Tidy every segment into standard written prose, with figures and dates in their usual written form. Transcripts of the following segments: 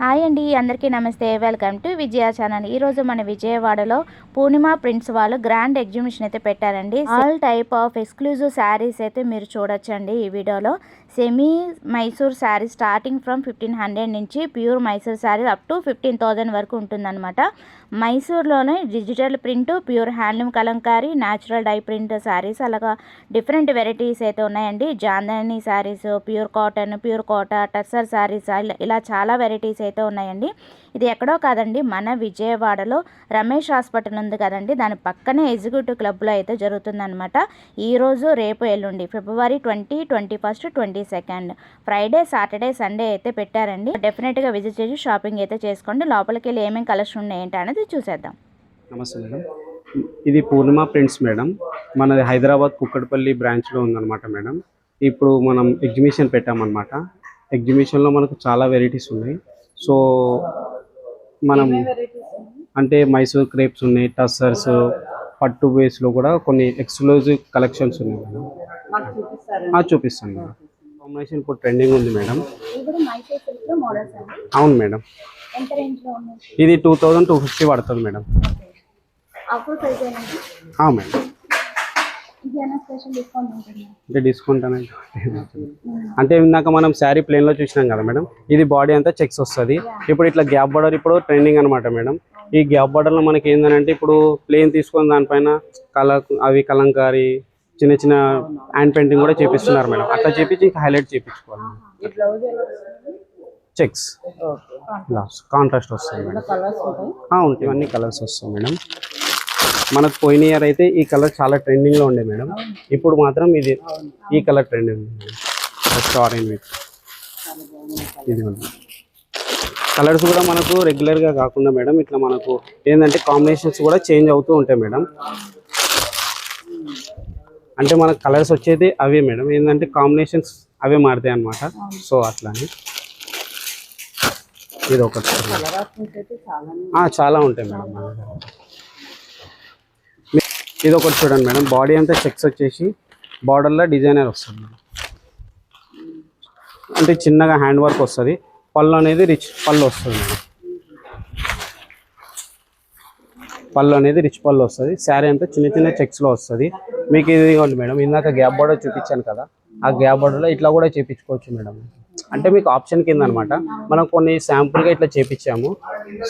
Hi అండి, అందరికీ నమస్తే. Welcome to Vijaya channel. ఈరోజు మన విజయవాడలో పూర్ణిమ ప్రింట్స్ వాళ్ళు గ్రాండ్ ఎగ్జిబిషన్ అయితే పెట్టారండి. All type of exclusive saris అయితే మీరు చూడొచ్చండి ఈ వీడియోలో. Semi Mysore sari starting from 1500 నుంచి pure Mysore sari up to 15,000 వరకు ఉంటుందన్నమాట. మైసూర్లోనే digital print, pure handloom kalamkari, natural dye print saris, అలాగా డిఫరెంట్ వెరైటీస్ అయితే ఉన్నాయండి. Jamdani saris, pure cotton, pure Kota, tussar saris, ఇలా చాలా వెరైటీస్ అయితే ఉన్నాయండి. ఇది ఎక్కడో కాదండి, మన విజయవాడలో రమేష్ హాస్పిటల్ ఉంది కదండి, దాని పక్కనే ఎగ్జిక్యూటివ్ క్లబ్లో అయితే జరుగుతుందన్నమాట. ఈరోజు, రేపు, ఎల్లుండి ఫిబ్రవరి 20, 21, 22 ఫ్రైడే, సాటర్డే, సండే అయితే పెట్టారండి. డెఫినెట్గా విజిట్ చేసి షాపింగ్ అయితే చేసుకోండి. లోపలికి వెళ్ళి ఏమేమి కలెక్షన్ ఉన్నాయి ఏంటి అనేది చూసేద్దాం. నమస్తే మేడం, ఇది పూర్ణిమ ప్రింట్స్ మేడం. మనది హైదరాబాద్ కుక్కడపల్లి బ్రాంచ్లో ఉందన్నమాట మేడం. ఇప్పుడు మనం ఎగ్జిబిషన్ పెట్టామన్నమాట. ఎగ్జిబిషన్లో మనకు చాలా వెరైటీస్ ఉన్నాయి. సో మనం అంటే మైసూర్ క్రేప్స్ ఉన్నాయి, టస్సర్స్, పట్టు బేస్లో కూడా కొన్ని ఎక్స్క్లూజివ్ కలెక్షన్స్ ఉన్నాయి మేడం. చూపిస్తాను మేడం. కాంబినేషన్ ఇప్పుడు ట్రెండింగ్ ఉంది మేడం. అవును మేడం, ఇది 2250 పడుతుంది మేడం. మేడం అంటే డిస్కౌంట్ అనేది అంటే ఇందాక మనం శారీ ప్లేన్లో చూసినాం కదా మేడం, ఇది బాడీ అంతా చెక్స్ వస్తుంది. ఇప్పుడు ఇట్లా గ్యాప్ బార్డర్ ఇప్పుడు ట్రెండింగ్ అనమాట మేడం. ఈ గ్యాప్ బార్డర్లో మనకి ఏంటంటే ఇప్పుడు ప్లేన్ తీసుకొని దానిపైన అవి కలంకారీ, చిన్న చిన్న హ్యాండ్ పెయింటింగ్ కూడా చేపిస్తున్నారు మేడం. అట్లా చేపించి ఇంకా హైలైట్ చేయించుకోవాలి. చెక్స్ కాంట్రాస్ట్ వస్తుంది మేడం. ఉంటాయి, ఇవన్నీ కలర్స్ వస్తాయి మేడం. మనకు పోయిన ఇయర్ అయితే ఈ కలర్ చాలా ట్రెండింగ్లో ఉండే మేడం. ఇప్పుడు మాత్రం ఇది ఈ colour trending first orange with ఇది ఉంది. కలర్స్ కూడా మనకు రెగ్యులర్గా కాకుండా మేడం ఇట్లా మనకు ఏంటంటే కాంబినేషన్స్ కూడా చేంజ్ అవుతూ ఉంటాయి మేడం. అంటే మనకు కలర్స్ వచ్చేది అవే మేడం, ఏంటంటే కాంబినేషన్స్ అవే మారుతాయి అన్నమాట. సో అట్లానే ఇది ఒకటి చాలా ఉంటాయి మేడం. ఇది ఒకటి చూడండి మేడం, బాడీ అంతా చెక్స్ వచ్చేసి బార్డర్లో డిజైనర్ వస్తుంది మేడం. అంటే చిన్నగా హ్యాండ్ వర్క్ వస్తుంది. పళ్ళు అనేది రిచ్ పళ్ళు వస్తుంది మేడం. పళ్ళు అనేది రిచ్ పళ్ళు వస్తుంది. శారీ అంతా చిన్న చిన్న చెక్స్లో వస్తుంది. మీకు ఇది ఇవ్వండి మేడం, ఇందాక గ్యాప్ బార్డర్ చూపించాను కదా, ఆ గ్యాప్ బార్డర్లో ఇట్లా కూడా చేయించుకోవచ్చు మేడం. అంటే మీకు ఆప్షన్ కింద అనమాట. మనం కొన్ని శాంపుల్గా ఇట్లా చేయించాము.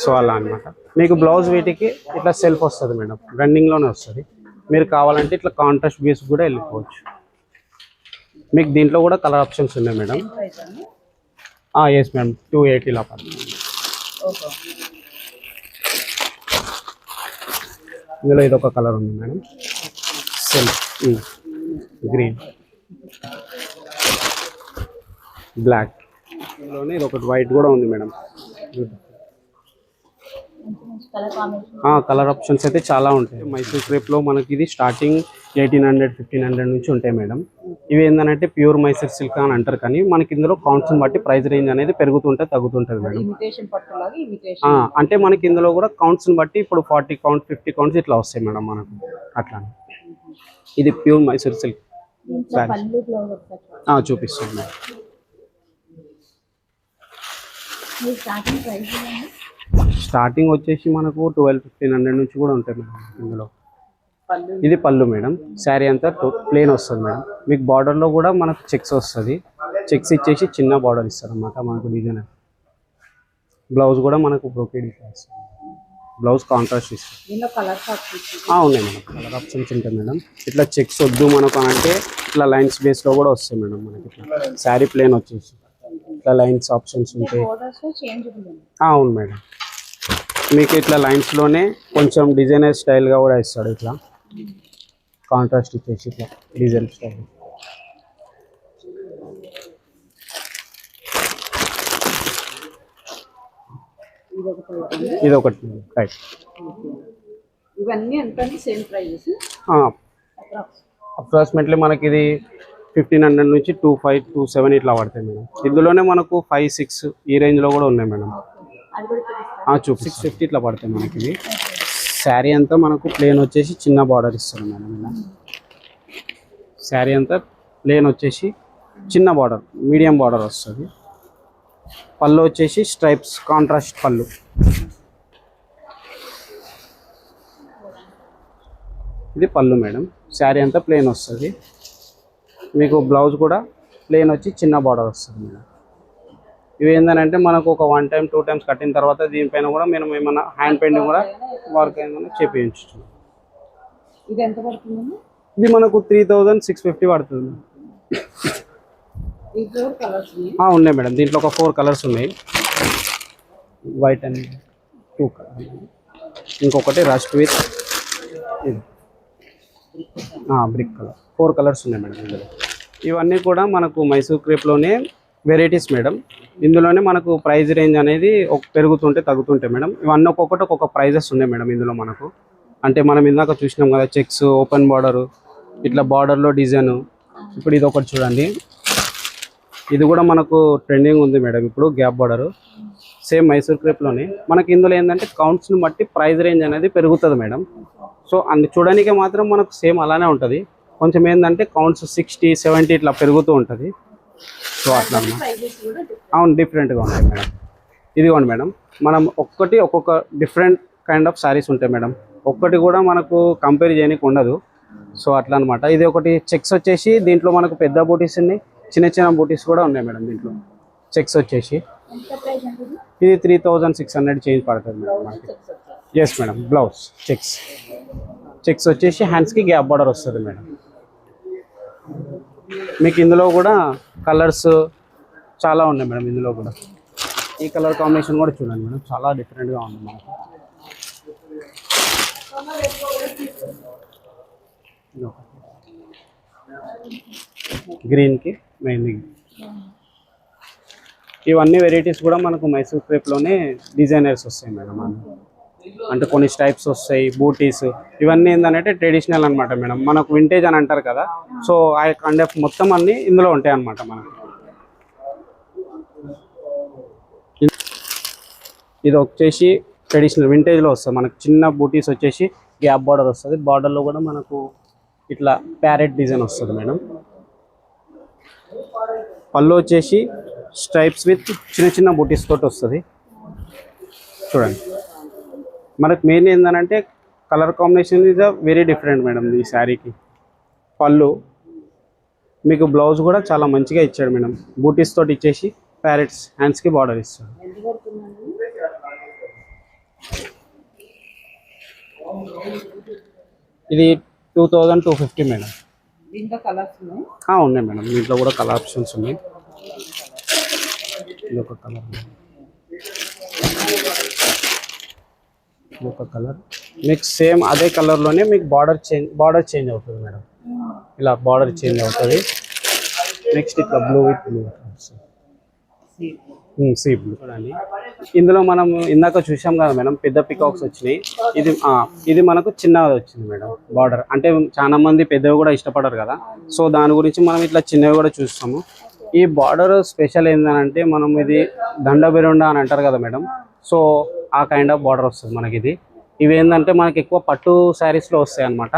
సో అలా అనమాట. మీకు బ్లౌజ్ వీటికి ఇట్లా సెల్ఫ్ వస్తుంది మేడం, రన్నింగ్లోనే వస్తుంది. మీరు కావాలంటే ఇట్లా కాంట్రాస్ట్ బేస్ కూడా వెళ్ళిపోవచ్చు. మీకు దీంట్లో కూడా కలర్ ఆప్షన్స్ ఉన్నాయి మేడం. ఎస్ మేడం, 280 పడుతుంది. ఇందులో ఇదొక కలర్ ఉంది మేడం, సెల్ఫ్ గ్రీన్, బ్లాక్. ఇందులోనే ఇది ఒకటి వైట్ కూడా ఉంది మేడం. కలర్ ఆప్షన్స్ అయితే చాలా ఉంటాయి. మైసూర్ క్రేప్లో మనకి ఇది స్టార్టింగ్ 1800, 1500 నుంచి ఉంటాయి మేడం. ఇవి ఏంటంటే ప్యూర్ మైసూర్ సిల్క్ అని అంటారు, కానీ మనకి ఇందులో కౌంట్స్ని బట్టి ప్రైస్ రేంజ్ అనేది పెరుగుతుంటే తగ్గుతుంటుంది మేడం. అంటే మనకి ఇందులో కూడా కౌంట్స్ని బట్టి ఇప్పుడు 40 కౌంట్, 50 కౌంట్స్ ఇట్లా వస్తాయి మేడం మనకు. అట్లా ఇది ప్యూర్ మైసూర్ సిల్క్ శారీ చూపిస్తుంది మేడం. స్టార్టింగ్ వచ్చేసి మనకు 1200-1500 నుంచి కూడా ఉంటాయి మేడం. ఇందులో ఇది పళ్ళు మేడం. శారీ అంతా ప్లేన్ వస్తుంది మేడం. మీకు బార్డర్లో కూడా మనకు చెక్స్ వస్తుంది. చెక్స్ ఇచ్చేసి చిన్న బార్డర్ ఇస్తారు అన్నమాట మనకు డిజైనర్. బ్లౌజ్ కూడా మనకు బ్రోకెడ్ ఇస్తారు. బ్లౌజ్ కాంట్రాస్ట్ ఇస్తారు. ఉన్నాయి మేడం, కలర్ ఆప్షన్స్ ఉంటాయి మేడం. ఇట్లా చెక్స్ వద్దు మనకు అంటే ఇట్లా లైన్స్ బేస్లో కూడా వస్తాయి మేడం మనకి. ఇట్లా శారీ ప్లేన్ వచ్చేసి ఇట్లా లైన్స్ ఆప్షన్స్ ఉంటాయి. అవును మేడం, మీకు ఇట్లా లైన్స్లోనే కొంచెం డిజైనర్ స్టైల్గా కూడా ఇస్తాడు. ఇట్లా కాంట్రాస్ట్ ఇచ్చేసి ఇట్లా డిజైన్ స్టైల్. ఇది ఒకటి రైట్. అప్రాక్సిమేట్లీ మనకి ఇది 1500 నుంచి 25, 27 ఇట్లా పడతాయి మేడం. ఇందులోనే మనకు 5, 6 ఈ రేంజ్లో కూడా ఉన్నాయి మేడం. 650 ఇట్లా పడతాయి మనకి. ఇది శారీ అంతా మనకు ప్లేన్ వచ్చేసి చిన్న బార్డర్ ఇస్తారు మేడం. ఇలా శారీ అంతా ప్లేన్ వచ్చేసి చిన్న బార్డర్, మీడియం బార్డర్ వస్తుంది. పళ్ళు వచ్చేసి స్ట్రైప్స్ కాంట్రాస్ట్ పళ్ళు. ఇది పళ్ళు మేడం. శారీ అంతా ప్లెయిన్ వస్తుంది. మీకు బ్లౌజ్ కూడా ప్లెయిన్ వచ్చి చిన్న బార్డర్ వస్తుంది మేడం. ఇవి ఏంటంటే మనకు ఒక 1 టైం 2 టైమ్స్ కట్టిన తర్వాత దీనిపైన కూడా మేము ఏమైనా హ్యాండ్ పెయింటింగ్ కూడా వర్క్ ఏమైనా చేయించు. ఇది ఎంత పడుతుందండి? ఇది మనకు 3650 పడుతుంది. ఈ 4 కలర్స్ ఉన్నాయి మేడం. దీంట్లో ఒక 4 కలర్స్ ఉన్నాయి. వైట్ అండ్ 2 కలర్, ఇంకొకటి రస్ట్ విత్ ఇది బ్రిక్ కలర్. 4 కలర్స్ ఉన్నాయి మేడం ఇందులో. ఇవన్నీ కూడా మనకు మైసూర్ క్రేప్లోనే వెరైటీస్ మేడం. ఇందులోనే మనకు ప్రైస్ రేంజ్ అనేది పెరుగుతుంటే తగ్గుతుంటాయి మేడం. ఇవన్నీ ఒక్కొక్కటి ఒక్కొక్క ప్రైజెస్ ఉన్నాయి మేడం ఇందులో మనకు. అంటే మనం ఇందాక చూసినాం కదా చెక్స్, ఓపెన్ బార్డరు, ఇట్లా బార్డర్లో డిజైన్. ఇప్పుడు ఇది ఒకటి చూడండి, ఇది కూడా మనకు ట్రెండింగ్ ఉంది మేడం ఇప్పుడు, గ్యాప్ బార్డరు. సేమ్ మైసూర్ క్రేప్లోనే మనకి ఇందులో ఏంటంటే కౌంట్స్ని బట్టి ప్రైస్ రేంజ్ అనేది పెరుగుతుంది మేడం. సో అన్ని చూడడానికి మాత్రం మనకు సేమ్ అలానే ఉంటుంది. కొంచెం ఏంటంటే కౌంట్స్ 60, 70 ఇట్లా పెరుగుతూ ఉంటుంది. సో అట్లా అవును, డిఫరెంట్గా ఉంటాయి మేడం. ఇదిగోండి మేడం, మనం ఒక్కొక్క డిఫరెంట్ కైండ్ ఆఫ్ శారీస్ ఉంటాయి మేడం. ఒక్కటి కూడా మనకు కంపేర్ చేయడానికి ఉండదు. సో అట్లా అనమాట. ఇది ఒకటి చెక్స్ వచ్చేసి దీంట్లో మనకు పెద్ద బూటీస్ ఉన్నాయి, చిన్న చిన్న బూటీస్ కూడా ఉన్నాయి మేడం దీంట్లో. చెక్స్ వచ్చేసి ఇది 3600 చేంజ్ పడుతుంది మేడం మనకి. Yes madam. బ్లౌజ్ చెక్స్ వచ్చేసి హ్యాండ్స్కి గ్యాప్ బార్డర్ వస్తుంది మేడం. మీకు ఇందులో కూడా కలర్స్ చాలా ఉన్నాయి మేడం. ఇందులో కూడా ఈ కలర్ కాంబినేషన్ కూడా చూడండి మేడం, చాలా డిఫరెంట్గా ఉంది మనకు. గ్రీన్కి మెయిన్లీ ఇవన్నీ వెరైటీస్ కూడా మనకు మైసూర్ క్రేప్లోనే డిజైనర్స్ వస్తాయి మేడం. అంటే కొన్ని స్టైప్స్ వస్తాయి, బూటీస్. ఇవన్నీ ఏంటంటే ట్రెడిషనల్ అనమాట మేడం. మనకు వింటేజ్ అని అంటారు కదా, సో ఆ కైండ్ ఆఫ్ మొత్తం అన్నీ ఇందులో ఉంటాయి అన్నమాట మనకు. ఇది వచ్చేసి ట్రెడిషనల్ వింటేజ్లో వస్తుంది మనకు. చిన్న బూటీస్ వచ్చేసి గ్యాప్ బార్డర్ వస్తుంది. బార్డర్లో కూడా మనకు ఇట్లా ప్యారెట్ డిజైన్ వస్తుంది మేడం. పళ్ళు వచ్చేసి స్ట్రైప్స్ విత్ చిన్న చిన్న బూటీస్ తోటి వస్తుంది. చూడండి, మనకు మెయిన్ ఏంటంటే colour combination is very different madam ఈ శారీకి. పళ్ళు మీకు బ్లౌజ్ కూడా చాలా మంచిగా ఇచ్చాడు మేడం. బూటీస్ తోటి ఇచ్చేసి ప్యారెట్స్ హ్యాండ్స్కి బార్డర్ ఇస్తాడు. ఇది 2250 మేడం. దీంట్లో కలర్స్ ఉన్నాయి మేడం. దీంట్లో కూడా కలర్ ఆప్షన్స్ ఉన్నాయి. ఇది ఒక కలర్, ఒక కలర్ మీకు సేమ్ అదే కలర్లోనే మీకు బార్డర్ చేంజ్ అవుతుంది మేడం. ఇలా బార్డర్ చేంజ్ అవుతుంది. నెక్స్ట్ ఇట్లా blue with blue sea blue చూడండి. ఇందులో మనం ఇందాక చూసాం కదా మేడం, పెద్ద పికాక్స్ వచ్చినాయి. ఇది మనకు చిన్నది వచ్చింది మేడం బార్డర్. అంటే చాలా మంది పెద్దవి కూడా ఇష్టపడరు కదా, సో దాని గురించి మనం ఇట్లా చిన్నవి కూడా చూస్తాము. ఈ బార్డర్ స్పెషల్ ఏంటంటే మనం ఇది దండ బెరుండా అని అంటారు కదా మేడం, సో ఆ కైండ్ ఆఫ్ బార్డర్ వస్తుంది మనకి ఇది. ఇవి ఏంటంటే మనకి ఎక్కువ పట్టు శారీస్లో వస్తాయి అన్నమాట.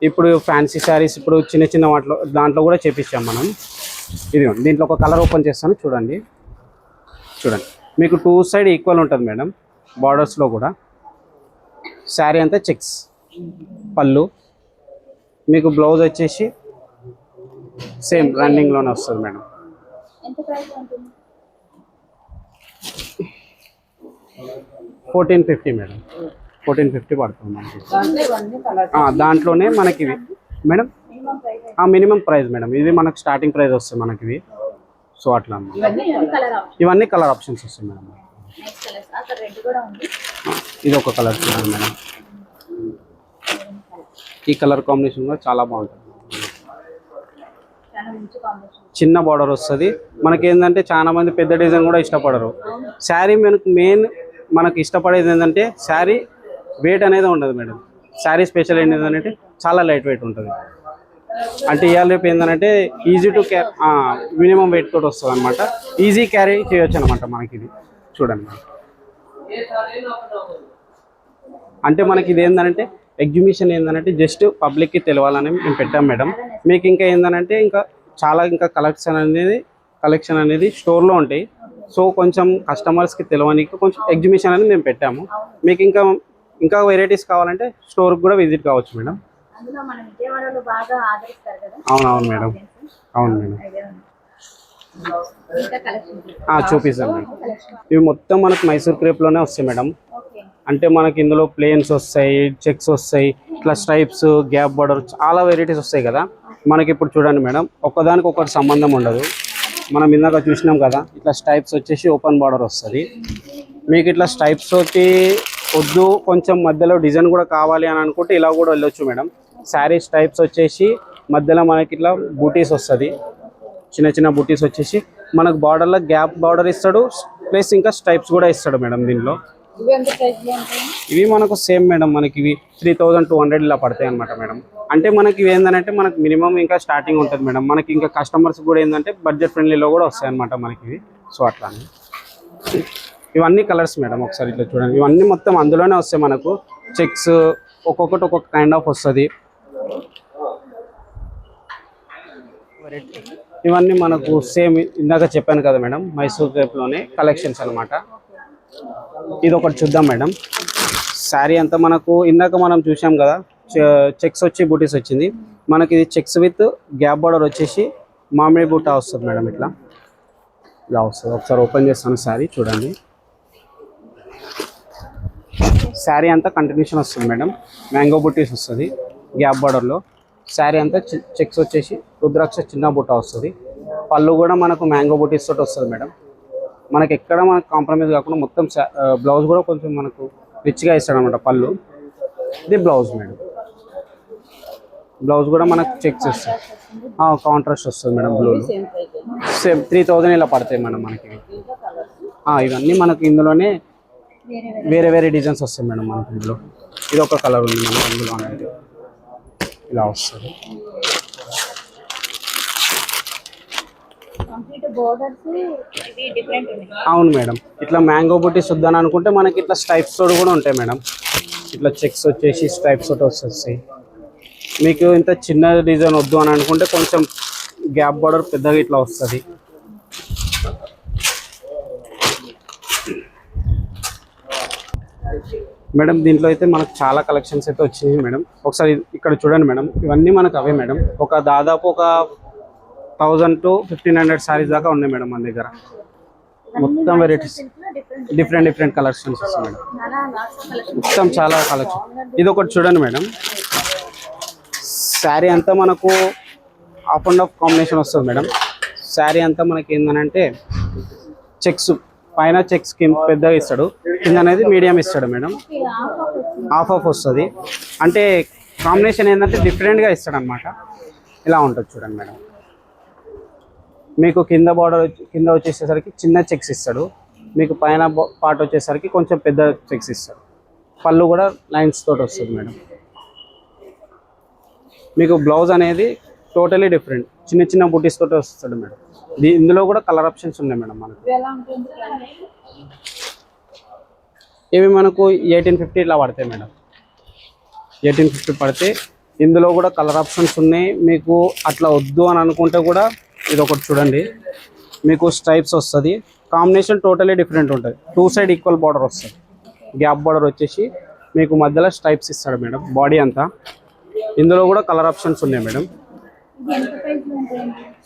ఇప్పుడు ఫ్యాన్సీ శారీస్ ఇప్పుడు చిన్న చిన్న దాంట్లో కూడా చేపించాం మనం. ఇది దీంట్లో ఒక కలర్ ఓపెన్ చేస్తాను చూడండి. మీకు 2 సైడ్ ఈక్వల్ ఉంటుంది మేడం బార్డర్స్లో కూడా. శారీ అంతా చెక్స్, పళ్ళు మీకు బ్లౌజ్ వచ్చేసి సేమ్ రన్నింగ్లోనే వస్తుంది మేడం. 1450 మేడం. 1450 పడుతుంది మనకి. దాంట్లోనే మనకి ఇవి మేడం మినిమం ప్రైస్ మేడం. ఇది మనకు స్టార్టింగ్ ప్రైస్ వస్తుంది మనకి ఇవి. సో అట్లా ఇవన్నీ కలర్ ఆప్షన్స్ వస్తాయి మేడం. ఇది ఒక కలర్ చూడండి మేడం. ఈ కలర్ కాంబినేషన్ కూడా చాలా బాగుంటుంది. చిన్న బార్డర్ వస్తుంది మనకి. ఏంటంటే చాలా మంది పెద్ద డిజైన్ కూడా ఇష్టపడరు. శారీ మనకు ఇష్టపడేది ఏంటంటే శారీ వెయిట్ అనేది ఉండదు మేడం. శారీ స్పెషల్ ఏంటంటే చాలా లైట్ వెయిట్ ఉంటుంది. అంటే ఇవాళ రేపు ఏంటంటే easy to carry, minimum weight తోటి వస్తుంది అనమాట. ఈజీ క్యారీ చేయొచ్చు అనమాట మనకి. ఇది చూడండి, అంటే మనకి ఇది ఏంటంటే ఎగ్జిబిషన్ ఏంటంటే జస్ట్ పబ్లిక్కి తెలవాలని మేము పెట్టాం మేడం. మీకు ఇంకా ఏంటంటే ఇంకా చాలా కలెక్షన్ అనేది స్టోర్లో ఉంటాయి. సో కొంచెం కస్టమర్స్కి తెలియనికి కొంచెం ఎగ్జిబిషన్ అని మేము పెట్టాము. మీకు ఇంకా వెరైటీస్ కావాలంటే స్టోర్కి కూడా విజిట్ కావచ్చు మేడం. అందులో మన విజయవాడలో బాగా ఆదరిస్తారు కదా. అవునవును మేడం, అవును మేడం. చూపిస్తాను మేడం. ఇవి మొత్తం మనకు మైసూర్ క్రేప్లోనే వస్తాయి మేడం. అంటే మనకి ఇందులో ప్లేన్స్ వస్తాయి, చెక్స్ వస్తాయి, ఇట్లా స్ట్రైప్స్, గ్యాప్ బార్డర్, చాలా వెరైటీస్ వస్తాయి కదా. మనకి ఇప్పుడు చూడండి మేడం, ఒకదానికి ఒకటి సంబంధం ఉండదు. మనం ఇందాక చూసినాం కదా, ఇట్లా స్ట్రైప్స్ వచ్చేసి ఓపెన్ బార్డర్ వస్తుంది. మీకు ఇట్లా స్ట్రైప్స్ వచ్చి వద్దు, కొంచెం మధ్యలో డిజైన్ కూడా కావాలి అని అనుకుంటే ఇలా కూడా వెళ్ళొచ్చు మేడం. శారీ స్ట్రైప్స్ వచ్చేసి మధ్యలో మనకి ఇట్లా బూటీస్ వస్తుంది, చిన్న చిన్న బూటీస్ వచ్చేసి మనకు బార్డర్లో గ్యాప్ బార్డర్ ఇస్తాడు, ప్లస్ ఇంకా స్ట్రైప్స్ కూడా ఇస్తాడు మేడం. దీనిలో ఇవి మనకు సేమ్ మేడం, మనకి ఇవి 3200 ఇలా పడతాయి అనమాట మేడం. అంటే మనకి ఇవి ఏంటంటే మనకి మినిమం ఇంకా స్టార్టింగ్ ఉంటుంది మేడం. మనకి ఇంకా కస్టమర్స్ కూడా ఏంటంటే బడ్జెట్ ఫ్రెండ్లీలో కూడా వస్తాయి అనమాట మనకి ఇవి. సో అట్లా ఇవన్నీ కలర్స్ మేడం, ఒకసారి ఇట్లా చూడండి. ఇవన్నీ మొత్తం అందులోనే వస్తాయి మనకు. చెక్స్ ఒక్కొక్కటి ఒక్కొక్క కైండ్ ఆఫ్ వస్తుంది. ఇవన్నీ మనకు సేమ్ ఇందాక చెప్పాను కదా మేడం, మైసూర్ క్రేప్లోనే కలెక్షన్స్ అనమాట. ఇది ఒకటి చూద్దాం మేడం. శారీ అంతా మనకు ఇందాక మనం చూసాం కదా, చెక్స్ వచ్చి బూటీస్ వచ్చింది. మనకి ఇది చెక్స్ విత్ గ్యాప్ బార్డర్ వచ్చేసి మామిడి బూటా వస్తుంది మేడం. ఇట్లా ఇలా వస్తుంది. ఒకసారి ఓపెన్ చేస్తాను శారీ చూడండి. శారీ అంతా కంటిన్యూషన్ వస్తుంది మేడం. మ్యాంగో బూటీస్ వస్తుంది గ్యాప్ బార్డర్లో. శారీ అంతా చెక్స్ వచ్చేసి రుద్రాక్ష చిన్న బూటా వస్తుంది. పళ్ళు కూడా మనకు మ్యాంగో బూటీస్ తోటి వస్తుంది మేడం. మనకి ఎక్కడ మనకు కాంప్రమైజ్ కాకుండా మొత్తం బ్లౌజ్ కూడా కొంచెం మనకు రిచ్గా ఇస్తాడు అనమాట పళ్ళు. ఇది బ్లౌజ్ మేడం. బ్లౌజ్ కూడా మనకు చెక్స్ వస్తుంది, కాంట్రాస్ట్ వస్తుంది మేడం. బ్లూలో సేమ్ 3000 ఇలా పడతాయి మేడం మనకి. ఇవన్నీ మనకి ఇందులోనే వేరే వేరే డిజైన్స్ వస్తాయి మేడం మనకి. ఇందులో ఇది ఒక కలర్ ఉంది మనకి ఇందులో అనేది ఇలా వస్తుంది. అవును మేడం. ఇట్లా మ్యాంగో బూటీస్ వద్దని అనుకుంటే మనకి ఇట్లా స్ట్రైప్స్ తోడు కూడా ఉంటాయి మేడం. ఇట్లా చెక్స్ వచ్చేసి స్ట్రైప్స్ తోటి వస్తాయి. మీకు ఇంత చిన్న డిజైన్ వద్దు అని అనుకుంటే కొంచెం గ్యాప్ బార్డర్ పెద్దగా ఇట్లా వస్తుంది. మేడం దీంట్లో అయితే మనకు చాలా కలెక్షన్స్ అయితే వచ్చినాయి మేడం. ఒకసారి ఇక్కడ చూడండి మేడం. ఇవన్నీ మనకు అవే మేడం. దాదాపు ఒక 1000 to 1500 సారీస్ దాకా ఉన్నాయి మేడం మన దగ్గర. మొత్తం వెరైటీస్, డిఫరెంట్ కలెక్షన్స్ వస్తాయి మేడం. మొత్తం చాలా కలెక్షన్. ఇది ఒకటి చూడండి మేడం. శారీ అంతా మనకు హాఫ్ అండ్ హాఫ్ కాంబినేషన్ వస్తుంది మేడం. శారీ అంతా మనకి ఏంటంటే చెక్స్ పైన చెక్స్ పెద్దగా ఇస్తాడు, కింద అనేది మీడియం ఇస్తాడు మేడం. హాఫ్ వస్తుంది. అంటే కాంబినేషన్ ఏంటంటే డిఫరెంట్గా ఇస్తాడు అనమాట. ఇలా ఉంటుంది చూడండి మేడం. మీకు కింద బార్డర్ కింద వచ్చేసేసరికి చిన్న చెక్స్ ఇస్తాడు, మీకు పైన పార్ట్ వచ్చేసరికి కొంచెం పెద్ద చెక్స్ ఇస్తాడు. పళ్ళు కూడా లైన్స్ తోటి వస్తుంది మేడం. మీకు బ్లౌజ్ అనేది టోటలీ డిఫరెంట్, చిన్న చిన్న బూటీస్ తోటి వస్తాడు మేడం. ఇందులో కూడా కలర్ ఆప్షన్స్ ఉన్నాయి మేడం మనకు. ఇవి మనకు 1850 ఇలా పడతాయి మేడం. 1850 పడితే ఇందులో కూడా కలర్ ఆప్షన్స్ ఉన్నాయి. మీకు అట్లా వద్దు అని అనుకుంటే కూడా ఇది ఒకటి చూడండి. మీకు స్ట్రైప్స్ వస్తుంది, కాంబినేషన్ టోటలీ డిఫరెంట్ ఉంటుంది. 2 సైడ్ ఈక్వల్ బార్డర్ వస్తుంది. గ్యాప్ బార్డర్ వచ్చేసి మీకు మధ్యలో స్ట్రైప్స్ ఇస్తాడు మేడం. బాడీ అంతా ఇందులో కూడా కలర్ ఆప్షన్స్ ఉన్నాయి మేడం.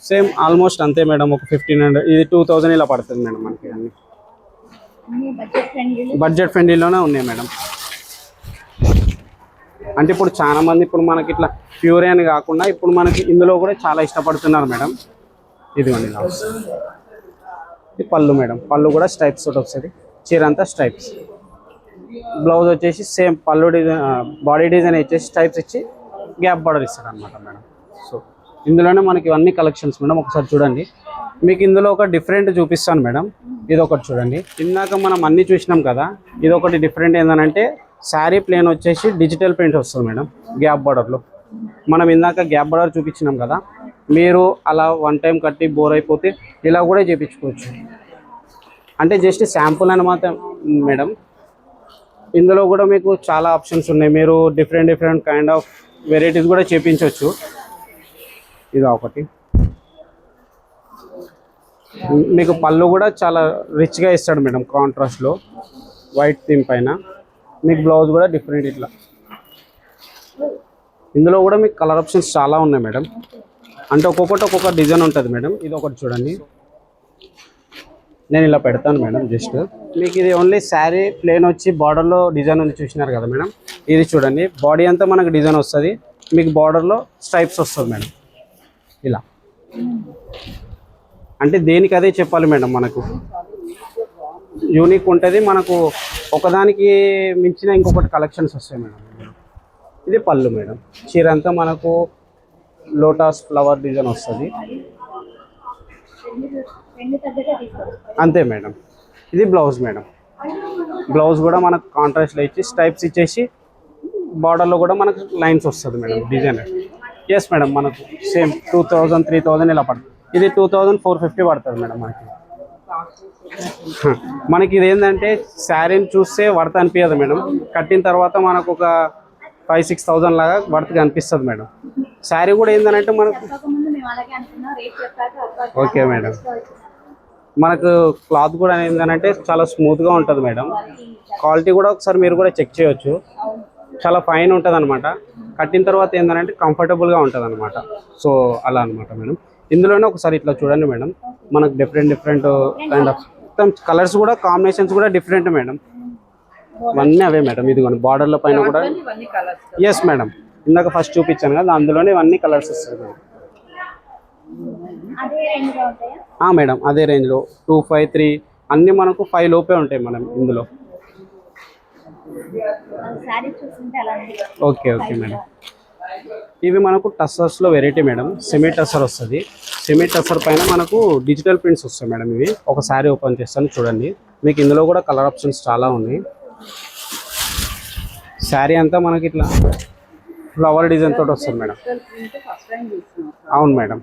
సేమ్ ఆల్మోస్ట్ అంతే మేడం. ఒక 1500, ఇది 2000 ఇలా పడుతుంది మేడం మనకి. అన్ని బడ్జెట్ ఫ్రెండ్లీలోనే ఉన్నాయి మేడం. అంటే ఇప్పుడు చాలా మంది ఇప్పుడు మనకి ఇట్లా ప్యూర్ అని కాకుండా ఇప్పుడు మనకి ఇందులో కూడా చాలా ఇష్టపడుతున్నారు మేడం. ఇదిగోండి ఇది పళ్ళు మేడం. పళ్ళు కూడా స్ట్రైప్స్ తోటి వస్తుంది. చీర అంతా స్ట్రైప్స్. బ్లౌజ్ వచ్చేసి సేమ్ పళ్ళు డిజైన్, బాడీ డిజైన్ వచ్చేసి స్ట్రైప్స్ ఇచ్చి గ్యాప్ బార్డర్ ఇస్తాడు అనమాట మేడం. సో ఇందులోనే మనకి ఇవన్నీ కలెక్షన్స్ మేడం. ఒకసారి చూడండి. మీకు ఇందులో ఒక డిఫరెంట్ చూపిస్తాను మేడం. ఇది ఒకటి చూడండి. ఇందాక మనం అన్నీ చూసినాం కదా, ఇది ఒకటి డిఫరెంట్ ఏంటంటే శారీ ప్లేన్ వచ్చేసి డిజిటల్ ప్రింట్ వస్తుంది మేడం గ్యాప్ బార్డర్లో. మనం ఇందాక గ్యాప్ బార్డర్ చూపించినాం కదా, మీరు అలా వన్ టైం కట్టి బోర్ అయిపోతే ఇలా కూడా చేయించుకోవచ్చు. అంటే జస్ట్ శాంపుల్ అని మాత్రం మేడం. ఇందులో కూడా మీకు చాలా ఆప్షన్స్ ఉన్నాయి. మీరు డిఫరెంట్ కైండ్ ఆఫ్ వెరైటీస్ కూడా చేయించవచ్చు. ఇది ఒకటి. మీకు పళ్ళు కూడా చాలా రిచ్గా ఇస్తాడు మేడం, కాంట్రాస్ట్లో వైట్ థీమ్ పైన. మీకు బ్లౌజ్ కూడా డిఫరెంట్ ఇట్లా. ఇందులో కూడా మీకు కలర్ ఆప్షన్స్ చాలా ఉన్నాయి మేడం. అంటే ఒక్కొక్క డిజైన్ ఉంటుంది మేడం. ఇది ఒకటి చూడండి, నేను ఇలా పెడతాను మేడం. జస్ట్ మీకు ఇది ఓన్లీ శారీ ప్లేన్ వచ్చి బార్డర్లో డిజైన్ ఉంది చూసినారు కదా మేడం. ఇది చూడండి, బాడీ అంతా మనకు డిజైన్ వస్తుంది, మీకు బార్డర్లో స్ట్రైప్స్ వస్తుంది మేడం. ఇలా అంటే దేనికి అదే చెప్పాలి మేడం. మనకు యూనిక్ ఉంటుంది, మనకు ఒకదానికి మించిన ఇంకొకటి కలెక్షన్స్ వస్తాయి మేడం. ఇది పళ్ళు మేడం. చీర అంతా మనకు లోటస్ ఫ్లవర్ డిజైన్ వస్తుంది అంతే మేడం. ఇది బ్లౌజ్ మేడం. బ్లౌజ్ కూడా మనకు కాంట్రాస్ట్లో ఇచ్చి స్ట్రైప్స్ ఇచ్చేసి బార్డర్లో కూడా మనకు లైన్స్ వస్తుంది మేడం, డిజైన్. ఎస్ మేడం, మనకు సేమ్ 2000 3000 ఇలా పడుతుంది. ఇది 2450 పడుతుంది మేడం మనకి. మనకి ఇది ఏంటంటే శారీని చూస్తే వర్త్ అనిపించదు మేడం, కట్టిన తర్వాత మనకు ఒక 5-6,000 లాగా వర్త్గా అనిపిస్తుంది మేడం. శారీ కూడా ఏంటంటే మనకు ఓకే మేడం, మనకు క్లాత్ కూడా ఏంటంటే చాలా స్మూత్గా ఉంటుంది మేడం. క్వాలిటీ కూడా ఒకసారి మీరు కూడా చెక్ చేయొచ్చు, చాలా ఫైన్ ఉంటుంది అనమాట. కట్టిన తర్వాత ఏంటంటే కంఫర్టబుల్గా ఉంటుంది అనమాట. సో అలా అనమాట మేడం. ఇందులోనే ఒకసారి ఇట్లా చూడండి మేడం, మనకు డిఫరెంట్ కైండ్ ఆఫ్ కలర్స్ కూడా కాంబినేషన్స్ కూడా డిఫరెంట్ మేడం. ఇవన్నీ అవే మేడం. ఇదిగోండి బార్డర్ల పైన కూడా ఇవన్నీ కలర్స్. ఎస్ మేడం, ఇందాక ఫస్ట్ చూపించాను కదా, అందులోనే ఇవన్నీ కలర్స్ వస్తాయి మేడం. మేడం అదే రేంజ్లో 2, 5, 3 అన్నీ మనకు 5 లోపే ఉంటాయి మేడం ఇందులో. Okay madam. ఇవి మనకు టస్సర్స్లో వెరైటీ మేడం. సెమీ టస్సర్ వస్తుంది. సెమీ టస్సర్ పైన మనకు డిజిటల్ ప్రింట్స్ వస్తాయి మేడం. ఇవి ఒక శారీ ఓపెన్ చేస్తాను చూడండి, మీకు ఇందులో కూడా కలర్ ఆప్షన్స్ చాలా ఉన్నాయి. శారీ అంతా మనకి ఇట్లా ఫ్లవర్ డిజైన్ తోటి వస్తుంది మేడం. అవును మేడం,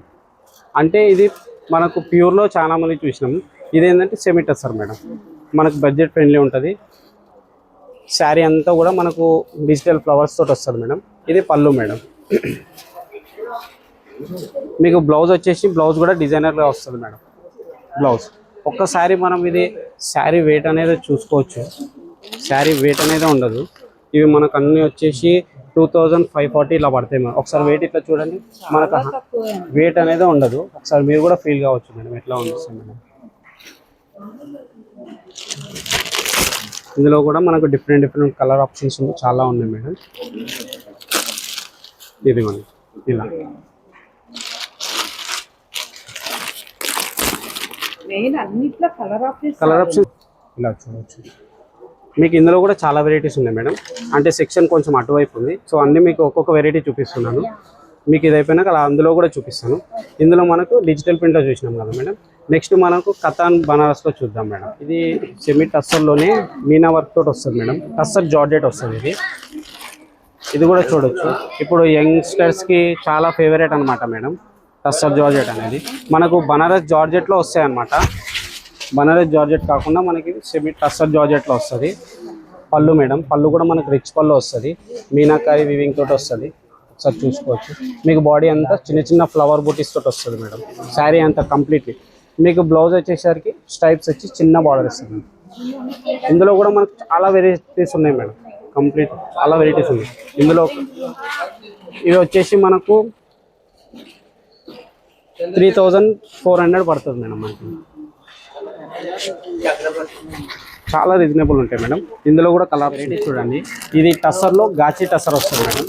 అంటే ఇది మనకు ప్యూర్లో చాలా మంది చూసినాం. ఇదేంటంటే సెమీ టస్సర్ మేడం, మనకు బడ్జెట్ ఫ్రెండ్లీ ఉంటుంది. శారీ అంతా కూడా మనకు డిజిటల్ ఫ్లవర్స్ తోటి వస్తుంది మేడం. ఇది పళ్ళు మేడం. మీకు బ్లౌజ్ వచ్చేసి బ్లౌజ్ కూడా డిజైనర్గా వస్తుంది మేడం. బ్లౌజ్ ఒక్కసారి మనం ఇది శారీ వెయిట్ అనేది చూసుకోవచ్చు. శారీ వెయిట్ అనేది ఉండదు. ఇవి మనకు అన్నీ వచ్చేసి 2540 ఇలా పడతాయి మేడం. ఒకసారి వెయిట్ ఇట్లా చూడండి, మనకు వెయిట్ అనేది ఉండదు. ఒకసారి మీరు కూడా ఫీల్ కావచ్చు మేడం ఎట్లా ఉంటుంది మేడం. ఇందులో కూడా మనకు డిఫరెంట్ కలర్ ఆప్షన్స్ చాలా ఉన్నాయి మేడం. ఇదిగోండి ఇలా కలర్ ఆప్షన్ ఇలా చూడవచ్చు. మీకు ఇందులో కూడా చాలా వెరైటీస్ ఉన్నాయి మేడం. అంటే సెక్షన్ కొంచెం అటువైపు ఉంది, సో అన్నీ మీకు ఒక్కొక్క వెరైటీ చూపిస్తున్నాను. మీకు ఇది అయిపోయినాక అలా అందులో కూడా చూపిస్తాను. ఇందులో మనకు డిజిటల్ ప్రింట్లో చూసినాం కదా మేడం. నెక్స్ట్ మనకు కతాన్ బనారస్లో చూద్దాం మేడం. ఇది సెమీ టస్సర్లోనే మీనా వర్క్ తోటి వస్తుంది మేడం. టస్సర్ జార్జెట్ వస్తుంది. ఇది కూడా చూడొచ్చు. ఇప్పుడు యంగ్స్టర్స్కి చాలా ఫేవరెట్ అనమాట మేడం టస్సర్ జార్జెట్ అనేది. మనకు బనారస్ జార్జెట్లో వస్తాయి అనమాట. బనారస్ జార్జెట్ కాకుండా మనకి సెమీ టస్సర్ జార్జెట్లో వస్తుంది. పళ్ళు మేడం, పళ్ళు కూడా మనకు రిచ్ పళ్ళు వస్తుంది. మీనాకారి వివింగ్ తోటి వస్తుంది. ఒకసారి చూసుకోవచ్చు. మీకు బాడీ అంతా చిన్న ఫ్లవర్ బూటీస్ తోటి వస్తుంది మేడం. శారీ అంతా కంప్లీట్లీ. మీకు బ్లౌజ్ వచ్చేసరికి స్ట్రైప్స్ వచ్చి చిన్న బార్డర్ వస్తుంది. ఇందులో కూడా మనకు చాలా వెరైటీస్ ఉన్నాయి మేడం. కంప్లీట్ చాలా వెరైటీస్ ఉన్నాయి ఇందులో. ఇవి వచ్చేసి మనకు 3400 పడుతుంది మేడం. మనకి చాలా రీజనబుల్ ఉంటాయి మేడం. ఇందులో కూడా కలర్ వెరైటీ చూడండి. ఇది టస్సర్లో గాచి టస్సర్ వస్తుంది మేడం.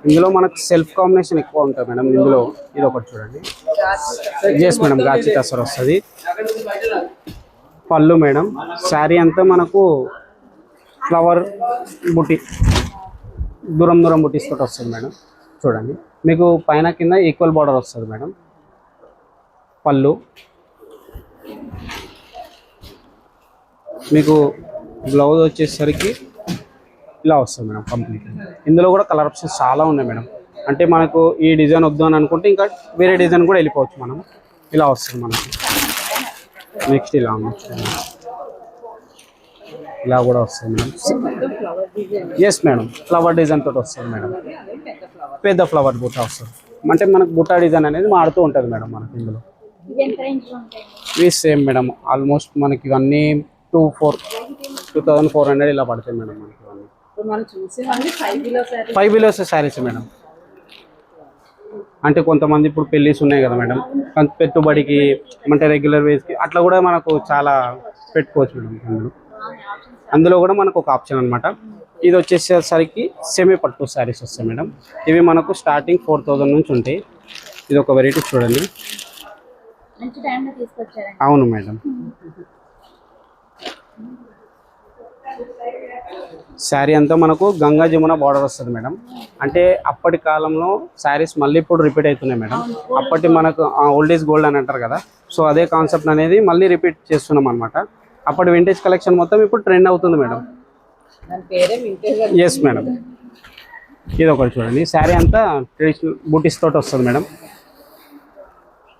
ఇందులో మనకు సెల్ఫ్ కాంబినేషన్ ఎక్కువ ఉంటుంది మేడం. ఇందులో ఇది ఒకటి చూడండి. ఎస్ మేడం, గాచి టస్సర్ వస్తుంది. పళ్ళు మేడం. శారీ అంతా మనకు ఫ్లవర్ బుట్టి దూరం బుట్టీస్ తోటి వస్తుంది మేడం. చూడండి, మీకు పైన కింద ఈక్వల్ బార్డర్ వస్తుంది మేడం. పళ్ళు మీకు బ్లౌజ్ వచ్చేసరికి ఇలా వస్తుంది మేడం కంప్లీట్. ఇందులో కూడా కలర్ ఆప్షన్స్ చాలా ఉన్నాయి మేడం. అంటే మనకు ఈ డిజైన్ వద్దు అని అనుకుంటే ఇంకా వేరే డిజైన్ కూడా వెళ్ళిపోవచ్చు మనం. ఇలా వస్తుంది మనకి. నెక్స్ట్ ఇలా ఇలా కూడా వస్తుంది madam. Yes madam, flower design తోటి వస్తుంది మేడం. పెద్ద ఫ్లవర్ బుట్ట వస్తుంది. అంటే మనకు బుట్ట డిజైన్ అనేది మారుతూ ఉంటుంది మేడం మనకి ఇందులో. ఇవి ఎంత రేంజ్లో ఉంటాయి? ఇవి సేమ్ మేడం, ఆల్మోస్ట్ మనకి ఇవన్నీ 2400 ఇలా పడతాయి మేడం మనకి ఇవన్నీ. ఇప్పుడు మనం చూసేవన్నీ 5 kilo sari. 5 kilos saris madam. అంటే కొంతమంది ఇప్పుడు పెళ్ళిస్ ఉన్నాయి కదా మేడం, పెట్టుబడికి అంటే రెగ్యులర్ వేస్కి అట్లా కూడా మనకు చాలా పెట్టుకోవచ్చు మేడం. అందులో కూడా మనకు ఒక ఆప్షన్ అనమాట. ఇది వచ్చేసరికి సెమీ పట్టు శారీస్ వస్తాయి మేడం. ఇవి మనకు స్టార్టింగ్ 4000 నుంచి ఉంటాయి. ఇది ఒక వెరైటీ చూడండి. మంచి టైంలో తీసుకొచ్చారండి. అవును మేడం. శారీ అంతా మనకు గంగా జమున బార్డర్ వస్తుంది మేడం. అంటే అప్పటి కాలంలో శారీస్ మళ్ళీ ఇప్పుడు రిపీట్ అవుతున్నాయి మేడం. అప్పటి మనకు ఓల్డ్ ఈజ్ గోల్డ్ అని అంటారు కదా, సో అదే కాన్సెప్ట్ అనేది మళ్ళీ రిపీట్ చేస్తున్నాం అనమాట. అప్పటి వింటేజ్ కలెక్షన్ మొత్తం ఇప్పుడు ట్రెండ్ అవుతుంది మేడం. దాని పేరే వింటేజ్. Yes madam. ఇది ఒకటి చూడండి. శారీ అంతా ట్రెడిషనల్ బూటీస్ తోటి వస్తుంది మేడం.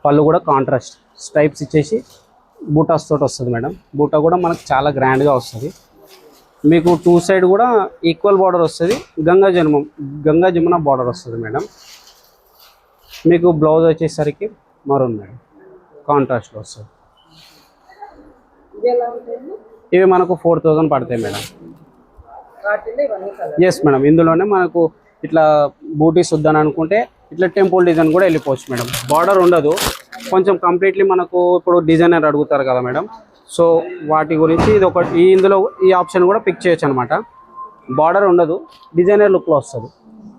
పళ్ళు కూడా కాంట్రాస్ట్ స్ట్రైప్స్ ఇచ్చేసి బూటాస్ తోటి వస్తుంది మేడం. బూటా కూడా మనకు చాలా గ్రాండ్గా వస్తుంది. మీకు 2 సైడ్ కూడా ఈక్వల్ బార్డర్ వస్తుంది. గంగా జమున బార్డర్ వస్తుంది మేడం. మీకు బ్లౌజ్ వచ్చేసరికి మరూన్ మేడం, కాంట్రాస్ట్లో వస్తుంది. ఇవి ఎలా ఉంటాయండి? ఇవి మనకు 4000 పడతాయి మేడం. వాటిలో ఇవన్నీ కలర్. Yes madam. ఇందులోనే మనకు ఇట్లా బూటీస్ వద్దని అనుకుంటే ఇట్లా టెంపుల్ డిజైన్ కూడా వెళ్ళిపోవచ్చు మేడం. బార్డర్ ఉండదు, కొంచెం కంప్లీట్లీ మనకు ఇప్పుడు డిజైనర్ అడుగుతారు కదా మేడం, సో వాటి గురించి ఇది ఒకటి. ఇందులో ఈ ఆప్షన్ కూడా పిక్ చేయొచ్చు అనమాట. బార్డర్ ఉండదు, డిజైనర్ లుక్లో వస్తుంది.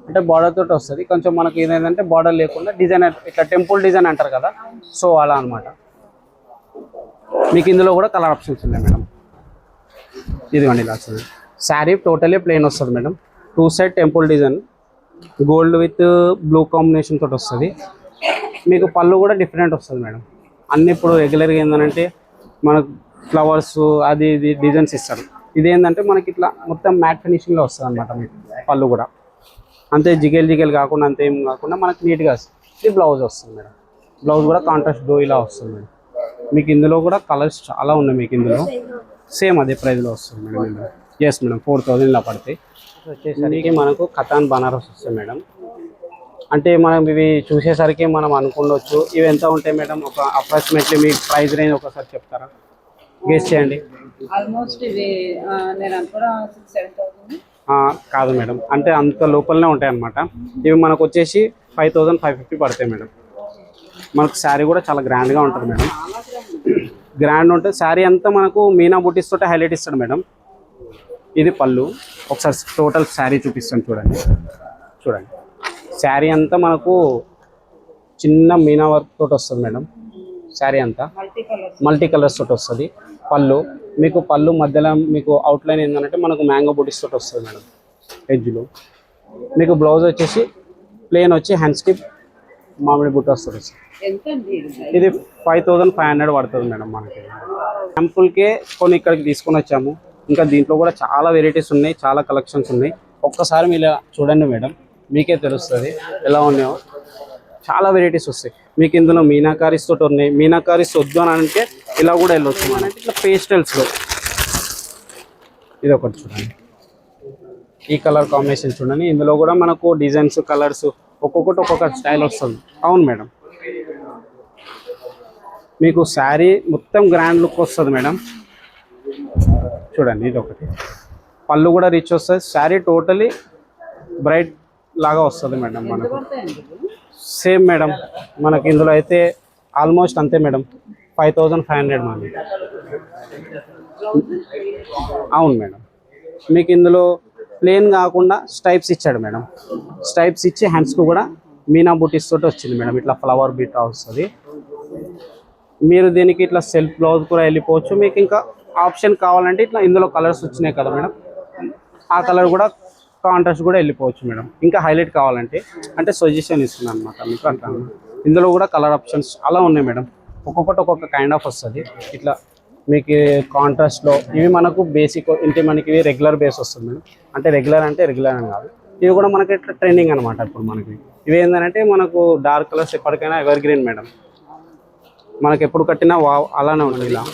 అంటే బార్డర్ తోటి వస్తుంది. కొంచెం మనకి ఏదైందంటే బార్డర్ లేకుండా డిజైనర్ ఇట్లా టెంపుల్ డిజైన్ అంటారు కదా, సో అలా అనమాట. మీకు ఇందులో కూడా కలర్ ఆప్షన్స్ ఉన్నాయి మేడం. ఇదిగోండి ఇలా వస్తుంది. శారీ టోటలీ ప్లెయిన్ వస్తుంది madam. 2 side temple design gold with blue combination తోటి వస్తుంది. మీకు పళ్ళు కూడా డిఫరెంట్ వస్తుంది మేడం. అన్నీ ఇప్పుడు రెగ్యులర్గా ఏంటంటే మనకు ఫ్లవర్స్ అది ఇది డిజైన్స్ ఇస్తారు. ఇదేంటంటే మనకి ఇట్లా మొత్తం మ్యాట్ ఫినిషింగ్లో వస్తుంది అనమాట. మీకు పళ్ళు కూడా అంతే జిగేల్ కాకుండా అంతే ఏం కాకుండా మనకి నీట్గా వస్తుంది. ఇది బ్లౌజ్ వస్తుంది మేడం. బ్లౌజ్ కూడా కాంట్రాస్ట్ బ్లూ ఇలా వస్తుంది మేడం. మీకు ఇందులో కూడా కలర్స్ చాలా ఉన్నాయి. మీకు ఇందులో సేమ్ అదే ప్రైస్లో వస్తుంది మేడం. ఇందులో ఎస్ మేడం 4000 ఇలా పడతాయి. వచ్చేసరికి మనకు కతాన్ బనారస్ వస్తాయి మేడం. అంటే మనం ఇవి చూసేసరికి మనం అనుకోవచ్చు ఇవి ఎంత ఉంటాయి మేడం, ఒక అప్రాక్సిమేట్లీ మీ ప్రైస్ రేంజ్ ఒకసారి చెప్తారా, గెస్ చేయండి. ఆల్మోస్ట్ ఇవి నేను అనుకోవడం 6-7,000. కాదు మేడం, అంటే అంత లోపలనే ఉంటాయి అన్నమాట. ఇవి మనకు వచ్చేసి 5550 పడతాయి మేడం. మనకు శారీ కూడా చాలా గ్రాండ్గా ఉంటుంది మేడం. గ్రాండ్ ఉంటుంది శారీ అంతా. మనకు మీనా బూటీస్ తోటి హైలైట్ ఇస్తాడు మేడం. ఇది పళ్ళు. ఒకసారి టోటల్ శారీ చూపిస్తాను చూడండి. శారీ అంతా మనకు చిన్న మీనా వర్క్ తోటి వస్తుంది మేడం. శారీ అంతా మల్టీ కలర్స్ తోటి వస్తుంది. పళ్ళు మీకు పళ్ళు మధ్యలో మీకు అవుట్లైన్ ఏంటంటే మనకు మ్యాంగో బూటీస్ తోటి వస్తుంది మేడం. ఎడ్జ్లో మీకు బ్లౌజ్ వచ్చేసి ప్లెయిన్ వచ్చి హ్యాండ్స్కి మామిడి బుట్ట వస్తుంది. ఇది 5500 పడుతుంది మేడం. మనకి శాంపుల్కే కొన్ని ఇక్కడికి తీసుకొని వచ్చాము. ఇంకా దీంట్లో కూడా చాలా వెరైటీస్ ఉన్నాయి, చాలా కలెక్షన్స్ ఉన్నాయి. ఒక్కసారి మీరు ఇలా చూడండి మేడం, మీకే తెలుస్తుంది ఎలా ఉన్నాయో. చాలా వెరైటీస్ వస్తాయి మీకు ఇందులో. మీనాకారీస్ తోటి ఉన్నాయి. మీనాకారీస్ వద్దు అని అంటే ఇలా కూడా వెళ్ళొచ్చు. అంటే ఇట్లా పేస్టల్స్లో ఇది ఒకటి చూడండి. ఈ కలర్ కాంబినేషన్ చూడండి. ఇందులో కూడా మనకు డిజైన్స్ కలర్స్ ఒక్కొక్కటి ఒక్కొక్క స్టైల్ వస్తుంది. అవును మేడం. మీకు శారీ మొత్తం గ్రాండ్ లుక్ వస్తుంది మేడం. చూడండి ఇది ఒకటి. పళ్ళు కూడా రిచ్ వస్తుంది. శారీ టోటలీ బ్రైట్ లాగా వస్తుంది మేడం. మనకు సేమ్ మేడం. మనకి ఇందులో అయితే ఆల్మోస్ట్ అంతే మేడం, 5500 మనకి. అవును మేడం. మీకు ఇందులో ప్లెయిన్ కాకుండా స్టైప్స్ ఇచ్చాడు మేడం. స్టైప్స్ ఇచ్చి హ్యాండ్స్కు కూడా మీనా బూటీస్ తోటి వచ్చింది మేడం. ఇట్లా ఫ్లవర్ బీటా వస్తుంది. మీరు దీనికి ఇట్లా సెల్ఫ్ బ్లౌజ్ కూడా వెళ్ళిపోవచ్చు. మీకు ఇంకా ఆప్షన్ కావాలంటే ఇట్లా ఇందులో కలర్స్ వచ్చినాయి కదా మేడం, ఆ కలర్ కూడా కాంట్రాస్ట్ కూడా వెళ్ళిపోవచ్చు మేడం. ఇంకా హైలైట్ కావాలంటే అంటే సజెషన్ ఇస్తున్నాను అనమాట మీకు అంటాను. ఇందులో కూడా కలర్ ఆప్షన్స్ అలా ఉన్నాయి మేడం. ఒక్కొక్కటి ఒక్కొక్క కైండ్ ఆఫ్ వస్తుంది. ఇట్లా మీకు కాంట్రాస్ట్లో ఇవి మనకు బేసిక్ ఇంటి మనకి ఇవి రెగ్యులర్ బేస్ వస్తుంది మేడం. అంటే రెగ్యులర్ అని కాదు, ఇవి కూడా మనకి ఇట్లా ట్రెండింగ్ అనమాట. ఇప్పుడు మనకి ఇవి ఏంటంటే మనకు డార్క్ కలర్స్ ఎప్పటికైనా ఎవర్ గ్రీన్ మేడం. మనకి ఎప్పుడు కట్టినా అలానే ఉంటుంది. ఇలా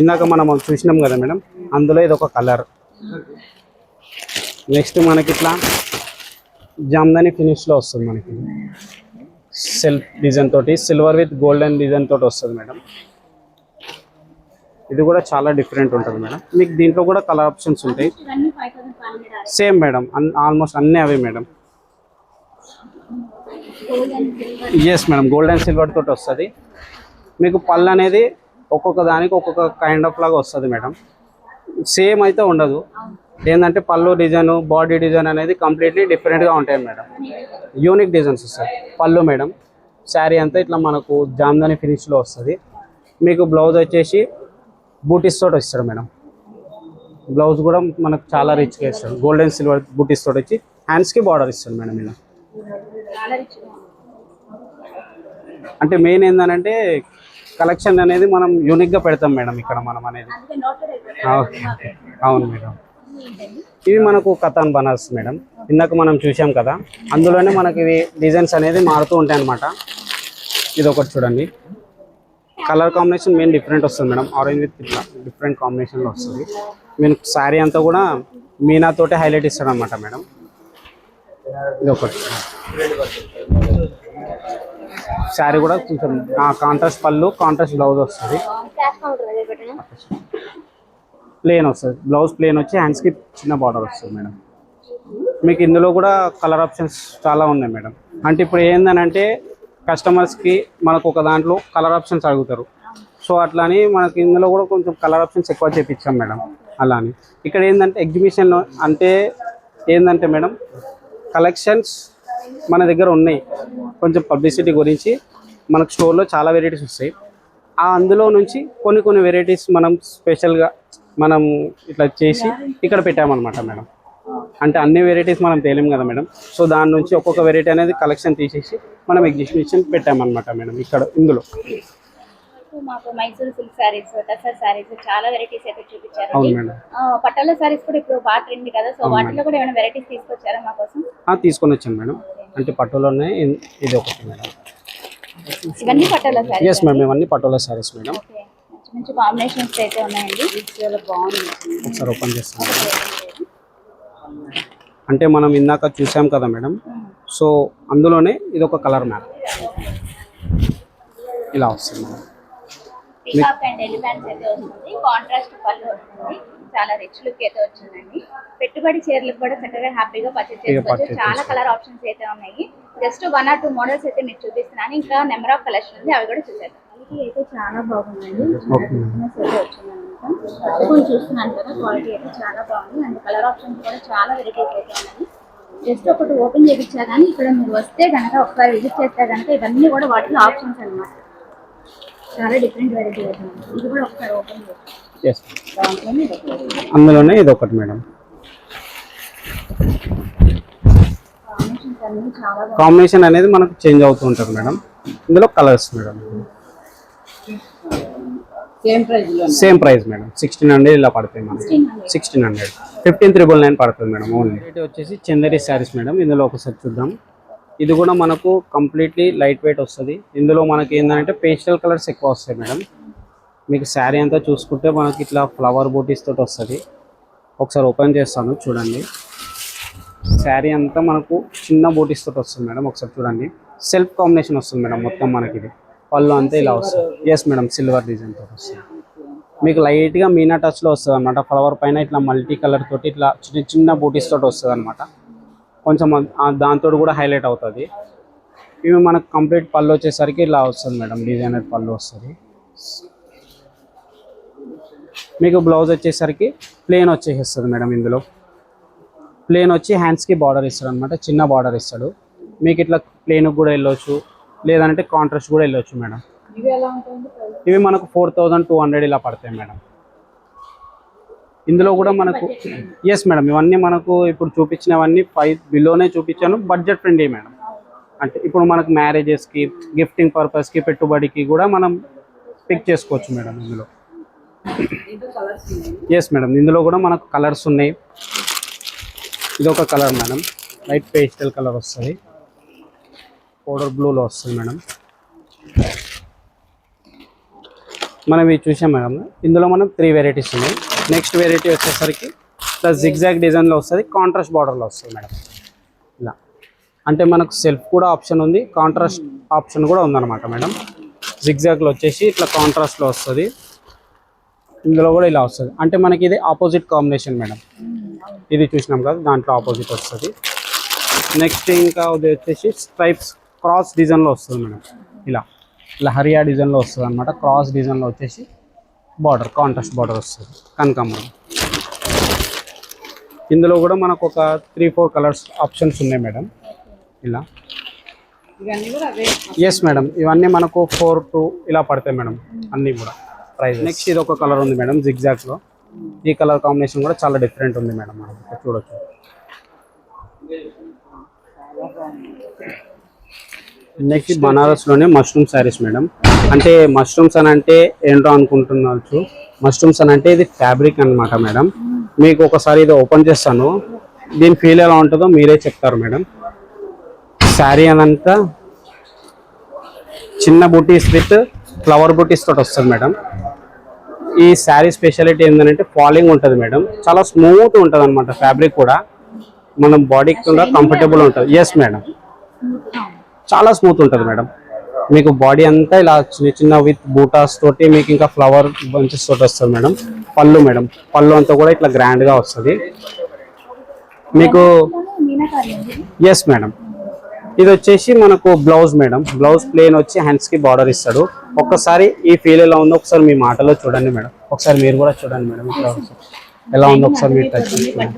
ఇందాక మనం చూసినాం కదా మేడం, అందులో ఇది ఒక కలర్. నెక్స్ట్ మనకి ఇట్లా జామ్దాని ఫినిష్లో వస్తుంది మనకి. సెల్ఫ్ డిజైన్ తోటి సిల్వర్ విత్ గోల్డెన్ డిజైన్ తోటి వస్తుంది మేడం. ఇది కూడా చాలా డిఫరెంట్ ఉంటుంది మేడం. మీకు దీంట్లో కూడా కలర్ ఆప్షన్స్ ఉంటాయి. సేమ్ మేడం, ఆల్మోస్ట్ అన్నీ అవే madam. Yes madam, gold and silver తోటి వస్తుంది. మీకు పళ్ళు అనేది ఒక్కొక్క దానికి ఒక్కొక్క కైండ్ ఆఫ్ లాగా వస్తుంది మేడం. సేమ్ అయితే ఉండదు. ఏంటంటే పళ్ళు డిజైన్, బాడీ డిజైన్ అనేది కంప్లీట్లీ డిఫరెంట్గా ఉంటాయి మేడం. యూనిక్ డిజైన్స్ వస్తాయి. పళ్ళు మేడం, శారీ అంతా ఇట్లా మనకు జామ్దాని ఫినిష్లో వస్తుంది. మీకు బ్లౌజ్ వచ్చేసి బూటీస్ తోటి వస్తాడు మేడం. బ్లౌజ్ కూడా మనకు చాలా రిచ్గా ఇస్తాడు. గోల్డ్ అండ్ సిల్వర్ బూటీస్ తోటి వచ్చి హ్యాండ్స్కి బార్డర్ ఇస్తాడు మేడం. ఇలా అంటే మెయిన్ ఏంటంటే కలెక్షన్ అనేది మనం యూనిక్గా పెడతాం మేడం ఇక్కడ మనం అనేది. అవును మేడం. ఇవి మనకు కతాన్ బనారస్ మేడం. ఇందాక మనం చూసాం కదా, అందులోనే మనకి ఇవి డిజైన్స్ అనేది మారుతూ ఉంటాయి అన్నమాట. ఇది ఒకటి చూడండి, కలర్ కాంబినేషన్ మెయిన్ డిఫరెంట్ వస్తుంది మేడం. ఆరెంజ్ విత్ ఇట్లా డిఫరెంట్ కాంబినేషన్లో వస్తుంది. మీరు శారీ అంతా కూడా మీనాతోటే హైలైట్ ఇస్తాడు అనమాట మేడం. ఇది ఒకటి శారీ కూడా కొంచెం కాంట్రాస్ట్ పళ్ళు, కాంట్రాస్ట్ బ్లౌజ్ వస్తుంది. ప్లేన్ వస్తుంది, బ్లౌజ్ ప్లేన్ వచ్చి హ్యాండ్స్కి చిన్న బార్డర్ వస్తుంది మేడం. మీకు ఇందులో కూడా కలర్ ఆప్షన్స్ చాలా ఉన్నాయి మేడం. అంటే ఇప్పుడు ఏందనంటే కస్టమర్స్కి మనకు ఒక దాంట్లో కలర్ ఆప్షన్స్ అడుగుతారు. సో అట్లా అని మనకి ఇందులో కూడా కొంచెం కలర్ ఆప్షన్స్ ఎక్కువ చేపించాం మేడం. అలా అని ఇక్కడ ఏంటంటే ఎగ్జిబిషన్లో అంటే ఏంటంటే మేడం కలెక్షన్స్ మన దగ్గర ఉన్నాయి. కొంచెం పబ్లిసిటీ గురించి మనకు స్టోర్లో చాలా వెరైటీస్ వస్తాయి. అందులో నుంచి కొన్ని వెరైటీస్ మనం స్పెషల్గా మనం ఇట్లా చేసి ఇక్కడ పెట్టామన్నమాట మేడం. అంటే అన్ని వెరైటీస్ మనం తేలేం కదా మేడం. సో దాని నుంచి ఒక్కొక్క వెరైటీ అనేది కలెక్షన్ తీసేసి మనం ఎగ్జిబిషన్ పెట్టామన్నమాట మేడం. ఇక్కడ ఇందులో మాకు మైసూర్ సిల్క్ సారీస్, టసర్ సారీస్ చాలా వెరైటీస్ అయితే చూపించారు. అవును మేడం. పట్టాల సారీస్ కూడా ఇప్పుడు బాగా ట్రెండ్ కదా, సో వాటిలో కూడా ఏమైనా వెరైటీస్ తీసుకొచ్చారా మా కోసం? తీసుకొని వచ్చాను మేడం. అంటే పట్టులోనే ఇది ఒకటి మేడం. ఇవన్నీ పట్టాల సారీస్? ఎస్ మేడం, ఇవన్నీ పట్టుల సారీస్ మేడం. మంచి కాంబినేషన్స్ అయితే ఉన్నాయండి. చాలా బాగుంది. ఒకసారి ఓపెన్ చేస్తాను. అంటే మనం ఇందాక చూసాం కదా మేడం, సో అందులోనే ఇది ఒక కలర్ మ్యాప్ ఇలా వస్తుంది. పికాక్ అండ్ ఎలిఫెంట్స్ అయితే వస్తుంది. కాంట్రాస్ట్ పళ్ళు వస్తుంది. చాలా రిచ్ లుక్ అయితే వచ్చిందండి. పెట్టుబడి చీరలకు కూడా చక్కగా హ్యాపీగా పర్చేస్ చేసుకోవచ్చు. చాలా కలర్ ఆప్షన్స్ అయితే ఉన్నాయి. జస్ట్ 1 or 2 మోడల్స్ అయితే మీకు చూపిస్తున్నాను. ఇంకా నెంబర్ ఆఫ్ కలెక్షన్ ఉంది, అవి కూడా చూసేద్దాం. క్వాలిటీ అయితే చాలా బాగుందండి. చూస్తున్నాను కదా, క్వాలిటీ అయితే చాలా బాగుంది. అండ్ కలర్ ఆప్షన్స్ కూడా చాలా వెరైటీస్ అయితే ఉన్నాయి. జస్ట్ ఒకటి ఓపెన్ చేయించా కానీ ఇక్కడ మీరు వస్తే కనుక ఒకసారి విజిట్ చేస్తే కనుక ఇవన్నీ కూడా వాటిలో ఆప్షన్స్ అన్నమాట. చాలా డిఫరెంట్ వెరైటీ అయితే ఉంది. ఇది కూడా ఒకసారి ఓపెన్ చేస్తాం. అందులోనే ఇది ఒకటి మేడం. కాంబినేషన్ అనేది మనకు చేంజ్ అవుతూ ఉంటుంది మేడం. ఇందులో colours madam. Same price madam. 1600 ఇలా పడుతుంది మేడం. 1600, 15,999 పడుతుంది మేడం. ఓన్లీ రేట్ వచ్చేసి చందేరి శారీస్ మేడం. ఇందులో ఒకసారి చూద్దాం. ఇది కూడా మనకు కంప్లీట్లీ లైట్ వెయిట్ వస్తుంది. ఇందులో మనకి ఏంటంటే పేస్టల్ కలర్స్ ఎక్కువ వస్తాయి మేడం. మీకు శారీ అంతా చూసుకుంటే మనకి ఇట్లా ఫ్లవర్ బూటీస్ తోటి వస్తుంది. ఒకసారి ఓపెన్ చేస్తాను చూడండి. శారీ అంతా మనకు చిన్న బూటీస్ తోటి వస్తుంది మేడం. ఒకసారి చూడండి. సెల్ఫ్ కాంబినేషన్ వస్తుంది మేడం మొత్తం మనకి. ఇది పళ్ళు అంతా ఇలా వస్తుంది. ఎస్ మేడం, సిల్వర్ డిజైన్ తోటి వస్తుంది. మీకు లైట్గా మీనా టచ్లో వస్తుంది అనమాట. ఫ్లవర్ పైన ఇట్లా మల్టీ కలర్ తోటి ఇట్లా చిన్న బూటీస్ తోటి వస్తుంది అనమాట. కొంచెం దాంతో కూడా హైలైట్ అవుతుంది. ఇవి మనకు కంప్లీట్ పళ్ళు వచ్చేసరికి ఇలా వస్తుంది మేడం. డిజైనర్ పళ్ళు వస్తుంది. మీకు బ్లౌజ్ వచ్చేసరికి ప్లేన్ వచ్చేస్తుంది మేడం. ఇందులో ప్లేన్ వచ్చి హ్యాండ్స్కి బార్డర్ ఇస్తాడు అనమాట. చిన్న బార్డర్ ఇస్తాడు. మీకు ఇట్లా ప్లేన్ కూడా వెళ్ళొచ్చు, లేదంటే కాంట్రాస్ట్ కూడా వెళ్ళొచ్చు మేడం. ఇవి మనకు 4,200 ఇలా పడతాయి మేడం. ఇందులో కూడా మనకు ఎస్ మేడం, ఇవన్నీ మనకు ఇప్పుడు చూపించినవన్నీ 5 బిలోనే చూపించాను. Budget friendly madam. అంటే ఇప్పుడు మనకు మ్యారేజెస్కి, గిఫ్టింగ్ పర్పస్కి, పెట్టుబడికి కూడా మనం పిక్ చేసుకోవచ్చు మేడం. ఇందులో ఎస్ మేడం, ఇందులో కూడా మనకు కలర్స్ ఉన్నాయి. ఇది ఒక colour madam, light pastel colour వస్తుంది. పౌడర్ బ్లూలో వస్తుంది మేడం. మనం ఇవి చూసాం మేడం. ఇందులో మనం 3 వెరైటీస్ ఉన్నాయి. నెక్స్ట్ వెరైటీ వచ్చేసరికి ప్లస్ జిగ్జాగ్ డిజైన్లో వస్తుంది. కాంట్రాస్ట్ బార్డర్లో వస్తుంది మేడం. ఇలా అంటే మనకు సెల్ఫ్ కూడా ఆప్షన్ ఉంది, కాంట్రాస్ట్ ఆప్షన్ కూడా ఉందన్నమాట మేడం. జిగ్జాగ్లో వచ్చేసి ఇట్లా కాంట్రాస్ట్లో వస్తుంది, ఇందులో కూడా ఇలా వస్తుంది. అంటే మనకి ఇది ఆపోజిట్ కాంబినేషన్ మేడం, ఇది చూసినాం కదా దాంట్లో ఆపోజిట్ వస్తుంది. నెక్స్ట్ ఇంకా ఇది వచ్చేసి స్ట్రైప్స్ క్రాస్ డిజైన్లో వస్తుంది మేడం. ఇలా లహరియా డిజైన్లో వస్తుంది అనమాట. క్రాస్ డిజైన్లో వచ్చేసి బార్డర్ కాంట్రాస్ట్ బార్డర్ వస్తుంది కనకాంబరం. ఇందులో కూడా మనకు ఒక 3-4 కలర్స్ ఆప్షన్స్ ఉన్నాయి మేడం. ఇలా ఇవన్నీ కూడా అవే. ఎస్ మేడం, ఇవన్నీ మనకు 4 to ఇలా పడతాయి మేడం అన్నీ కూడా ప్రైస్. నెక్స్ట్ ఇది ఒక కలర్ ఉంది మేడం జిగ్జాగ్లో. ఈ కలర్ కాంబినేషన్ కూడా చాలా డిఫరెంట్ ఉంది మేడం, మనం ఇక్కడ చూడొచ్చు. నెక్స్ట్ బనారస్లోనే మష్రూమ్ శారీస్ మేడం. అంటే మష్రూమ్స్ అని అంటే ఏంటో అనుకుంటున్నారు. మష్రూమ్స్ అని అంటే ఇది ఫ్యాబ్రిక్ అన్నమాట మేడం. మీకు ఒకసారి ఇది ఓపెన్ చేస్తాను, దీని ఫీల్ ఎలా ఉంటుందో మీరే చెప్తారు మేడం. శారీ అనంతా చిన్న బూటీస్ విత్ ఫ్లవర్ బూటీస్ తోటి వస్తుంది మేడం. ఈ శారీ స్పెషాలిటీ ఏంటంటే ఫాలింగ్ ఉంటుంది మేడం, చాలా స్మూత్ ఉంటుంది అనమాట. ఫ్యాబ్రిక్ కూడా మనం బాడీకి కూడా కంఫర్టబుల్ ఉంటుంది. ఎస్ మేడం, చాలా స్మూత్ ఉంటుంది మేడం. మీకు బాడీ అంతా ఇలా చిన్న చిన్న విత్ బూటాస్ తోటి మీకు ఇంకా ఫ్లవర్ బంచెస్ తోటి వస్తుంది మేడం. పళ్ళు మేడం, పళ్ళు అంతా కూడా ఇట్లా గ్రాండ్గా వస్తుంది మీకు. ఎస్ మేడం, ఇది వచ్చేసి మనకు బ్లౌజ్ మేడం. బ్లౌజ్ ప్లేన్ వచ్చి హ్యాండ్స్కి బార్డర్ ఇస్తాడు. ఒక్కసారి ఈ ఫీల్ ఎలా ఉందో ఒకసారి మీ మాటలో చూడండి మేడం. ఒకసారి మీరు కూడా చూడండి మేడం ఇట్లా ఎలా ఉందో ఒకసారి మీరు టచ్ చేసుకోండి.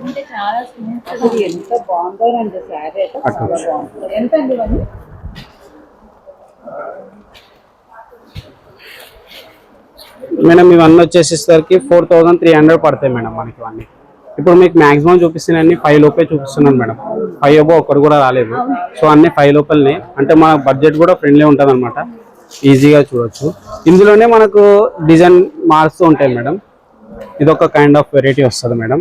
అది ఎంత బాగుందో అండి శారీ అయితే చాలా బాగుంటుంది. ఎంత అండి ఇవన్నీ? మేడం ఇవన్నీ వచ్చేసేసరికి 4300 పడతాయి మేడం మనకి ఇవన్నీ. ఇప్పుడు మీకు మ్యాక్సిమం చూపిస్తున్నాయి 5 లోపే చూపిస్తున్నాను మేడం. 5 అబో ఒక్కరు కూడా రాలేదు. సో అన్ని 5 లోపలనే, అంటే మన బడ్జెట్ కూడా ఫ్రెండ్లీ ఉంటుంది అనమాట, ఈజీగా చూడొచ్చు. ఇందులోనే మనకు డిజైన్ మారుస్తూ ఉంటాయి మేడం. ఇదొక కైండ్ ఆఫ్ వెరైటీ వస్తుంది మేడం.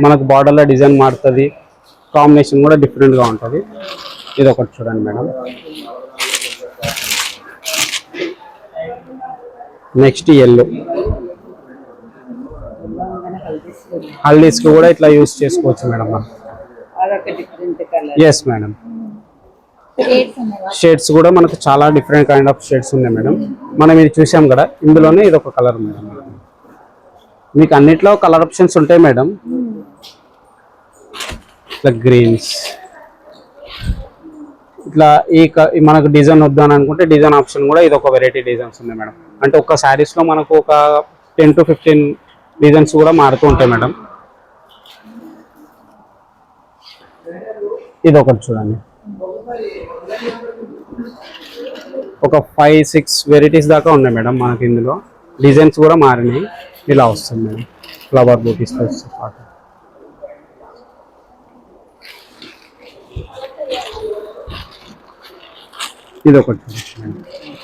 మనకు బార్డర్లో డిజైన్ మారుతుంది, కాంబినేషన్ కూడా డిఫరెంట్గా ఉంటుంది. ఇది ఒకటి చూడండి మేడం. నెక్స్ట్ ఎల్లో, హల్దీస్కి కూడా ఇట్లా యూస్ చేసుకోవచ్చు మేడం మనం. అదొక different colour. Yes madam, shades కూడా మనకు చాలా డిఫరెంట్ కైండ్ ఆఫ్ షేడ్స్ ఉన్నాయి మేడం. మనం ఇది చూసాం కదా, ఇందులోనే ఇది ఒక కలర్ మేడం. మీకు అన్నిట్లో కలర్ ఆప్షన్స్ ఉంటాయి మేడం. ఇట్లా గ్రీన్స్, ఇట్లా ఈ మనకు డిజైన్ వద్దాని అనుకుంటే డిజైన్ ఆప్షన్ కూడా ఇది ఒక వెరైటీ డిజైన్స్ ఉన్నాయి మేడం. అంటే ఒక శారీస్లో మనకు ఒక 10 to 15 డిజైన్స్ కూడా మారుతూ ఉంటాయి మేడం. ఇది ఒకటి చూడండి, ఒక 5-6 వెరైటీస్ దాకా ఉన్నాయి మేడం మనకి. ఇందులో డిజైన్స్ కూడా మారినాయి. ఇలా వస్తుంది మేడం, ఫ్లవర్ బూటీస్ పాటు. ఇది ఒకటి చూడండి,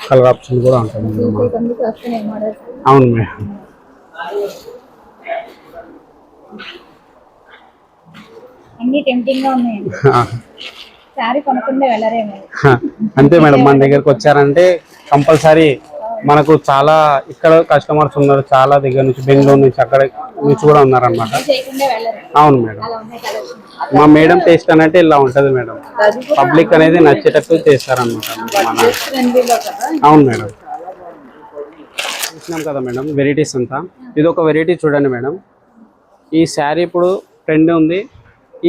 కలర్ ఆప్షన్ కూడా ఉంటుంది మేడం. అవును మేడం, అన్ని టెంప్టింగ్ గా ఉన్నాయి. సారీ కొనుక్కుంటే వెళ్ళరేమో. అంతే మేడం, మన దగ్గరకు వచ్చారంటే కంపల్సరీ మనకు చాలా ఇక్కడ కస్టమర్స్ ఉన్నారు, చాలా దగ్గర నుంచి బెంగళూరు నుంచి అక్కడ నుంచి కూడా ఉన్నారనమాట. అవును మేడం, మా మేడం టేస్ట్ అనేది ఇలా ఉంటుంది మేడం. పబ్లిక్ అనేది నచ్చేటట్టు చేస్తారనమాట. అవును మేడం, చూసినాం కదా మేడం వెరైటీస్ అంతా. ఇది ఒక వెరైటీ చూడండి మేడం. ఈ శారీ ఇప్పుడు ట్రెండ్ ఉంది,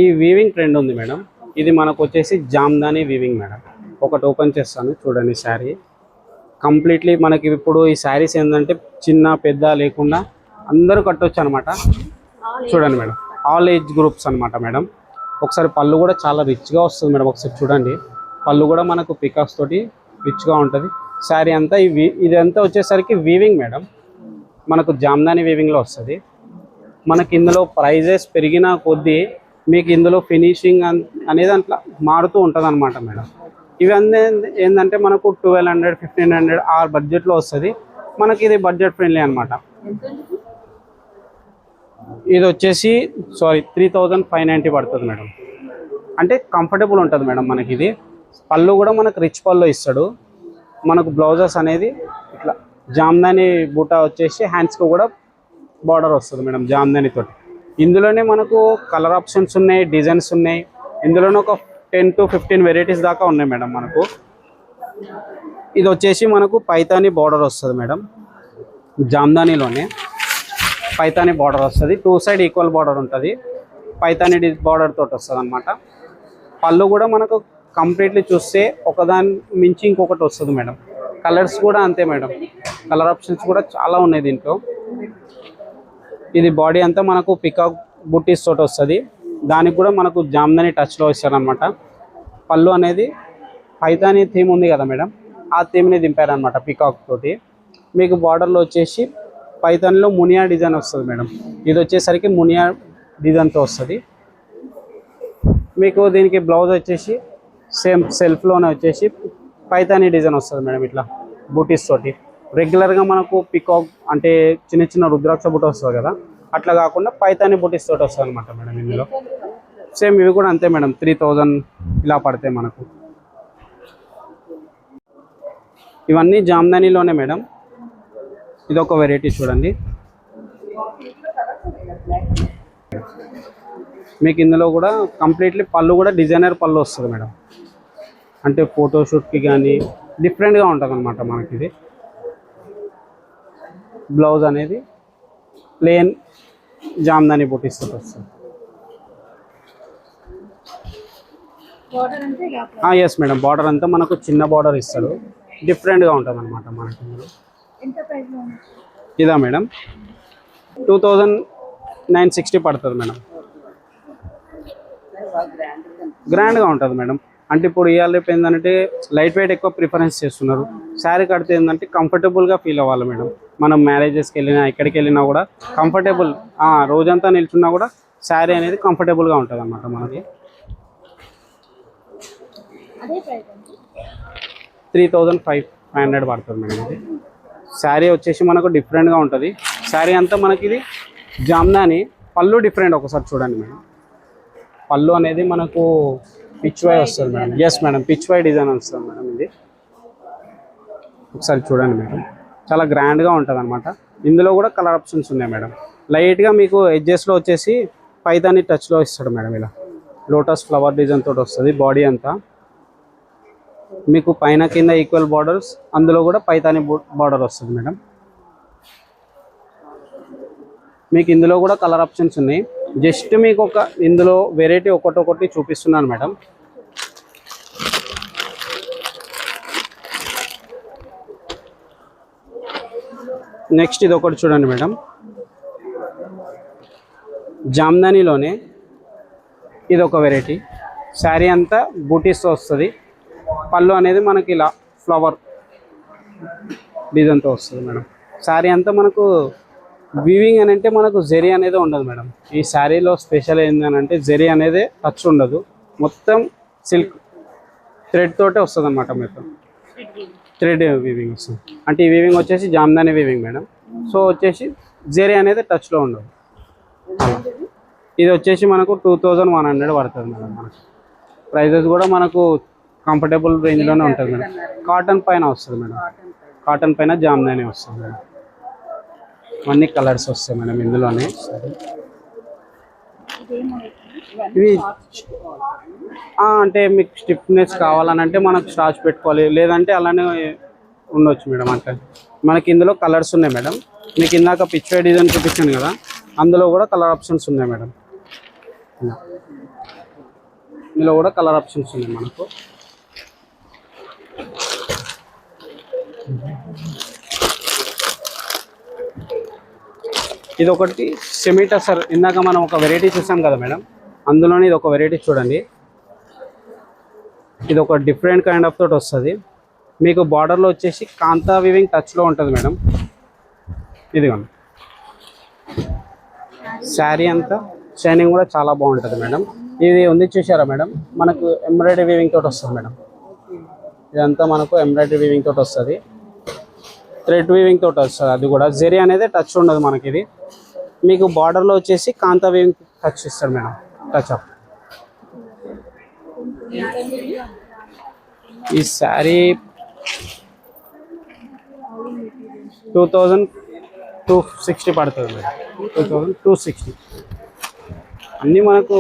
ఈ వీవింగ్ ట్రెండ్ ఉంది మేడం. ఇది మనకు వచ్చేసి జామ్దాని వీవింగ్ మేడం. ఒకటి ఓపెన్ చేస్తాను చూడండి. శారీ కంప్లీట్లీ మనకి ఇప్పుడు ఈ శారీస్ ఏంటంటే చిన్న పెద్ద లేకుండా అందరూ కట్టొచ్చు అనమాట. చూడండి మేడం, ఆల్ ఏజ్ గ్రూప్స్ అనమాట మేడం. ఒకసారి పళ్ళు కూడా చాలా రిచ్గా వస్తుంది మేడం. ఒకసారి చూడండి, పళ్ళు కూడా మనకు పికాక్స్ తోటి రిచ్గా ఉంటుంది. శారీ అంతా ఇదంతా వచ్చేసరికి వీవింగ్ మేడం, మనకు జామ్దాని వీవింగ్లో వస్తుంది. మనకి ఇందులో ప్రైజెస్ పెరిగిన కొద్దీ మీకు ఇందులో ఫినిషింగ్ అనేది అట్లా మారుతూ ఉంటుంది అనమాట మేడం. ఇవన్నీ ఏంటంటే మనకు 1200, 1500 ఆ బడ్జెట్లో వస్తుంది మనకి. ఇది బడ్జెట్ ఫ్రెండ్లీ అనమాట. ఇది వచ్చేసి 3590 పడుతుంది మేడం. అంటే కంఫర్టబుల్ ఉంటుంది మేడం మనకి. ఇది పళ్ళు కూడా మనకు రిచ్ పళ్ళు ఇస్తాడు. మనకు బ్లౌజెస్ అనేది ఇట్లా జామ్దాని బూటా వచ్చేసి హ్యాండ్స్కి కూడా బార్డర్ వస్తుంది మేడం జామ్దాని తోటి. ఇందులోనే మనకు కలర్ ఆప్షన్స్ ఉన్నాయి, డిజైన్స్ ఉన్నాయి. ఇందులోనే ఒక 10 to 15 వెరైటీస్ దాకా ఉన్నాయి మేడం మనకు. ఇది వచ్చేసి మనకు పైతాని బార్డర్ వస్తుంది మేడం, జామ్దానిలోనే పైతాని బార్డర్ వస్తుంది, 2 సైడ్ ఈక్వల్ బార్డర్ ఉంటుంది, పైతాని బార్డర్ తోటి వస్తుంది అనమాట. పళ్ళు కూడా మనకు కంప్లీట్లీ చూస్తే ఒకదాని మించి ఇంకొకటి వస్తుంది మేడం. కలర్స్ కూడా అంతే మేడం, కలర్ ఆప్షన్స్ కూడా చాలా ఉన్నాయి దీంట్లో. ఇది బాడీ అంతా మనకు పికాక్ బుట్టీస్ తోటి వస్తుంది, దానికి కూడా మనకు జామ్దాని టచ్లో ఇస్తారనమాట. పళ్ళు అనేది పైతాని థీమ్ ఉంది కదా మేడం, ఆ థీమ్ని దింపారనమాట పికాక్ తోటి. మీకు బార్డర్లో వచ్చేసి పైతానిలో మునియా డిజైన్ వస్తుంది మేడం, ఇది వచ్చేసరికి మునియా డిజైన్తో వస్తుంది. మీకు దీనికి బ్లౌజ్ వచ్చేసి సేమ్ సెల్ఫ్లోనే వచ్చేసి పైతాని డిజైన్ వస్తుంది మేడం, ఇట్లా బూటీస్ తోటి. రెగ్యులర్గా మనకు పికాక్ అంటే చిన్న చిన్న రుద్రాక్ష బుట్ట వస్తుంది కదా, అట్లా కాకుండా పైతాని బూటీస్ తోటి వస్తుంది అనమాట మేడం. ఇందులో సేమ్ ఇవి కూడా అంతే మేడం, 3000 ఇలా పడతాయి మనకు. ఇవన్నీ జామ్దానిలోనే మేడం. ఇది ఒక వెరైటీ చూడండి. మీకు ఇందులో కూడా కంప్లీట్లీ పళ్ళు కూడా డిజైనర్ పళ్ళు వస్తుంది మేడం, అంటే ఫోటోషూట్కి కానీ డిఫరెంట్గా ఉంటుంది అనమాట మనకి. ఇది బ్లౌజ్ అనేది ప్లెయిన్ జామ్దాని బుటీస్ వస్తుంది. ఎస్ మేడం, బార్డర్ అంతా మనకు చిన్న బార్డర్ ఇస్తాడు, డిఫరెంట్గా ఉంటుంది అనమాట మనకి. ఇదా మేడం 2960 పడుతుంది మేడం. గ్రాండ్గా ఉంటుంది మేడం. అంటే ఇప్పుడు ఇవాళ రేపు ఏంటంటే లైట్ వెయిట్ ఎక్కువ ప్రిఫరెన్స్ చేస్తున్నారు. శారీ కడితే ఏంటంటే కంఫర్టబుల్గా ఫీల్ అవ్వాలి మేడం. మనం మ్యారేజెస్కి వెళ్ళినా ఎక్కడికి వెళ్ళినా కూడా కంఫర్టబుల్, రోజంతా నిల్చున్నా కూడా శారీ అనేది కంఫర్టబుల్గా ఉంటుంది అన్నమాట మనకి. 3500 పడుతుంది మేడం. ఇది శారీ వచ్చేసి మనకు డిఫరెంట్గా ఉంటుంది. శారీ అంతా మనకి ఇది జామ్దాని, పళ్ళు డిఫరెంట్. ఒకసారి చూడండి మేడం, పళ్ళు అనేది మనకు పిచ్ వై వస్తుంది మేడం. ఎస్ మేడం, పిచ్ వై డిజైన్ వస్తుంది మేడం. ఇది ఒకసారి చూడండి మేడం, చాలా గ్రాండ్గా ఉంటుంది అనమాట. ఇందులో కూడా కలర్ ఆప్షన్స్ ఉన్నాయి మేడం. లైట్గా మీకు ఎడ్జెస్లో వచ్చేసి పైతాని టచ్లో ఇస్తాడు మేడం. ఇలా లోటస్ ఫ్లవర్ డిజైన్ తోటి వస్తుంది బాడీ అంతా. మీకు పైన కింద ఈక్వల్ బార్డర్స్, అందులో కూడా పైతాని బార్డర్ వస్తుంది మేడం. మీకు ఇందులో కూడా కలర్ ఆప్షన్స్ ఉన్నాయి. జస్ట్ మీకు ఒక ఇందులో వెరైటీ ఒకటి చూపిస్తున్నాను మేడం. నెక్స్ట్ ఇది ఒకటి చూడండి మేడం, జామ్దానిలోనే ఇది ఒక వెరైటీ. శారీ అంతా బూటీస్తో వస్తుంది. పళ్ళు అనేది మనకి ఇలా ఫ్లవర్ డిజైన్తో వస్తుంది మేడం. శారీ అంతా మనకు వీవింగ్ అని అంటే మనకు జెరీ అనేది ఉండదు మేడం. ఈ శారీలో స్పెషల్ ఏంటంటే జెరీ అనేది టచ్ ఉండదు, మొత్తం సిల్క్ థ్రెడ్ తోటే వస్తుంది అనమాట. మొత్తం థ్రెడ్ వీవింగ్ వస్తుంది. అంటే ఈ వీవింగ్ వచ్చేసి జామ్దాని వీవింగ్ మేడం. సో వచ్చేసి జెరీ అనేది టచ్లో ఉండదు. ఇది వచ్చేసి మనకు 2100 పడుతుంది మేడం. మనకు ప్రైజెస్ కూడా మనకు కంఫర్టబుల్ రేంజ్లోనే ఉంటుంది మేడం. కాటన్ పైన వస్తుంది మేడం, కాటన్ పైన జామ్దాని వస్తుంది మేడం. అన్ని కలర్స్ వస్తాయి మేడం ఇందులోనే. ఇవి అంటే మీకు స్టిఫ్నెస్ కావాలని అంటే మనకు స్టార్చ్ పెట్టుకోవాలి, లేదంటే అలానే ఉండొచ్చు మేడం. అంటే మనకి ఇందులో కలర్స్ ఉన్నాయి మేడం. మీకు ఇందాక పిచ్ వై డిజైన్ చూపించాను కదా, అందులో కూడా కలర్ ఆప్షన్స్ ఉన్నాయి మేడం. ఇందులో కూడా కలర్ ఆప్షన్స్ ఉన్నాయి మనకు. ఇది ఒకటి సెమీ టసర్, ఇందాక మనం ఒక వెరైటీ చూసాం కదా మేడం, అందులోనే ఇది ఒక వెరైటీ చూడండి. ఇది ఒక డిఫరెంట్ కైండ్ ఆఫ్ తోటి వస్తుంది. మీకు బార్డర్లో వచ్చేసి కాంతా వీవింగ్ టచ్లో ఉంటుంది మేడం. ఇదిగోండి, శారీ అంతా షైనింగ్ కూడా చాలా బాగుంటుంది మేడం. ఇది ఉంది చూసారా మేడం, మనకు ఎంబ్రాయిడరీ వీవింగ్ తోటి వస్తుంది మేడం. ఇదంతా మనకు ఎంబ్రాయిడరీ వీవింగ్ తోటి వస్తుంది, థ్రెడ్ వీవింగ్ తోటి వస్తుంది. అది కూడా జెరీ అనేది టచ్ ఉండదు మనకి. ఇది మీకు బార్డర్లో వచ్చేసి కాంతా వీవింగ్ టచ్ ఇస్తాడు మేడం, టచ్ అప్. ఈ శారీ 2260 పడుతుంది మేడం. 2260 అన్నీ మనకు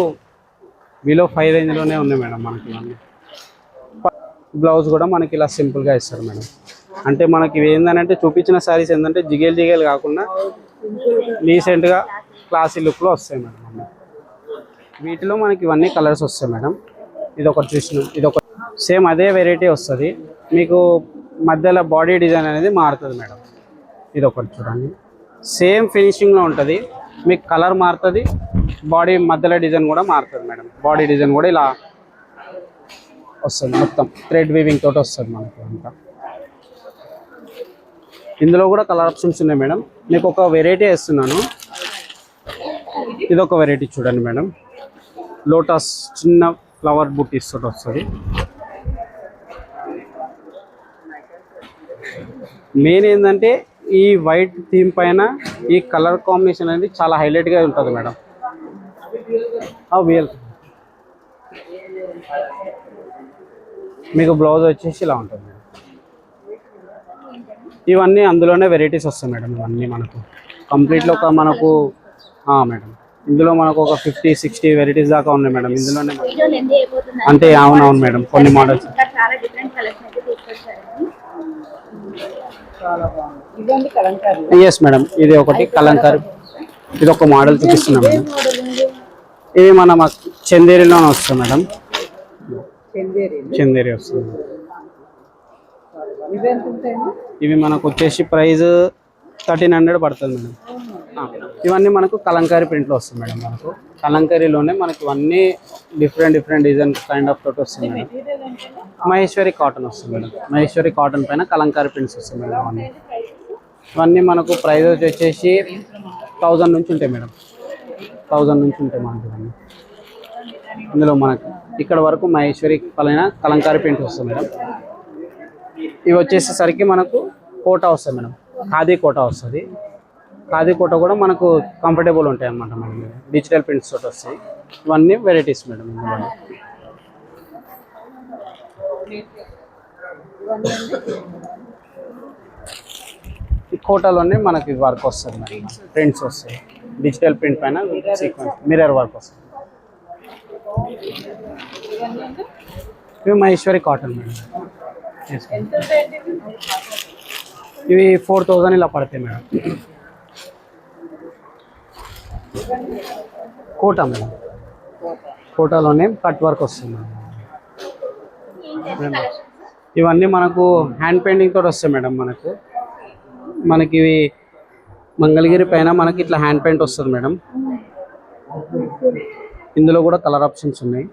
బిలో 5 రేంజ్లోనే ఉన్నాయి మేడం మనకి. బ్లౌజ్ కూడా మనకి ఇలా సింపుల్గా ఇస్తారు మేడం. అంటే మనకి ఇవి ఏంటంటే చూపించిన శారీస్ ఏంటంటే జిగేల్ జిగేల్ కాకుండా రీసెంట్గా క్లాసీ లుక్లో వస్తాయి మేడం అన్నీ. వీటిలో మనకి ఇవన్నీ కలర్స్ వస్తాయి మేడం. ఇదొకటి చూసిన ఇదొక సేమ్ అదే వెరైటీ వస్తుంది మీకు, మధ్యలో బాడీ డిజైన్ అనేది మారుతుంది మేడం. ఇదొకటి చూడండి, సేమ్ ఫినిషింగ్లో ఉంటుంది, మీకు కలర్ మారుతుంది, బాడీ మధ్యలో డిజైన్ కూడా మారుతుంది మేడం. బాడీ డిజైన్ కూడా ఇలా వస్తుంది, మొత్తం థ్రెడ్ వీవింగ్ తోటి వస్తుంది మనకి అంతా. ఇందులో కూడా కలర్ ఆప్షన్స్ ఉన్నాయి మేడం. మీకు ఒక వెరైటీ వేస్తున్నాను, ఇదొక వెరైటీ చూడండి మేడం. లోటస్ చిన్న ఫ్లవర్ బుట్టీస్ తోటి వస్తుంది. మెయిన్ ఏంటంటే ఈ వైట్ థీమ్ పైన ఈ కలర్ కాంబినేషన్ అనేది చాలా హైలైట్గా ఉంటుంది మేడం. వీల్ మీకు బ్లౌజ్ వచ్చేసి ఇలా ఉంటుంది మేడం. ఇవన్నీ అందులోనే వెరైటీస్ వస్తాయి మేడం. ఇవన్నీ మనకు కంప్లీట్లో ఒక మనకు మేడం ఇందులో మనకు ఒక 50-60 వెరైటీస్ దాకా ఉన్నాయి మేడం ఇందులోనే. అంటే అవునవును మేడం, కొన్ని మోడల్స్. ఎస్ మేడం, ఇది ఒకటి కలంకారీ, ఇది ఒక మోడల్ చూపిస్తున్నాం మేడం. ఇది మన చందేరిలోనే వస్తుంది మేడం. చందేరి వస్తుంది. ఇవి మనకు వచ్చేసి ప్రైస్ 1300 పడుతుంది మేడం. ఇవన్నీ మనకు కలంకారీ ప్రింట్లో వస్తుంది మేడం. మనకు కలంకారీలోనే మనకి ఇవన్నీ డిఫరెంట్ డిజైన్ కైండ్ ఆఫ్ తోటి వస్తుంది మేడం. మహేశ్వరి కాటన్ వస్తుంది మేడం. మహేశ్వరి కాటన్ పైన కలంకారీ ప్రింట్స్ వస్తుంది మేడం. ఇవన్నీ మనకు ప్రైస్ వచ్చేసి 1000 నుంచి ఉంటాయి మేడం. 1000 నుంచి ఉంటాయి మనకి ఇవన్నీ. ఇందులో మనకు ఇక్కడ వరకు మహేశ్వరి పైన కలంకారీ ప్రింట్ వస్తుంది మేడం. ఇవి వచ్చేసేసరికి మనకు కోటా వస్తుంది మేడం, ఖాదీ కోటా వస్తుంది. ఖాదీ కోటా కూడా మనకు కంఫర్టబుల్ ఉంటాయి అన్నమాట. మనకి డిజిటల్ ప్రింట్స్ తోటి వస్తాయి. ఇవన్నీ వెరైటీస్ మేడం. ఇందులో ఈ కోటాలోనే మనకి వర్క్ వస్తుంది మేడం, ప్రింట్స్ వస్తాయి. డిజిటల్ ప్రింట్ పైన సీక్వెన్స్ మిర్రర్ వర్క్ వస్తుంది. ఇవి మహేశ్వరి కాటన్ మేడం. ఇవి 4000 ఇలా పడతాయి మేడం. కోటా మేడం, కోటాలోనే కట్ వర్క్ వస్తుంది మేడం. ఇవన్నీ మనకు హ్యాండ్ పెయింటింగ్ తోటి వస్తాయి మేడం. మనకి ఇవి మంగళగిరి పైన మనకి ఇట్లా హ్యాండ్ పెయింట్ వస్తుంది మేడం. ఇందులో కూడా కలర్ ఆప్షన్స్ ఉన్నాయి.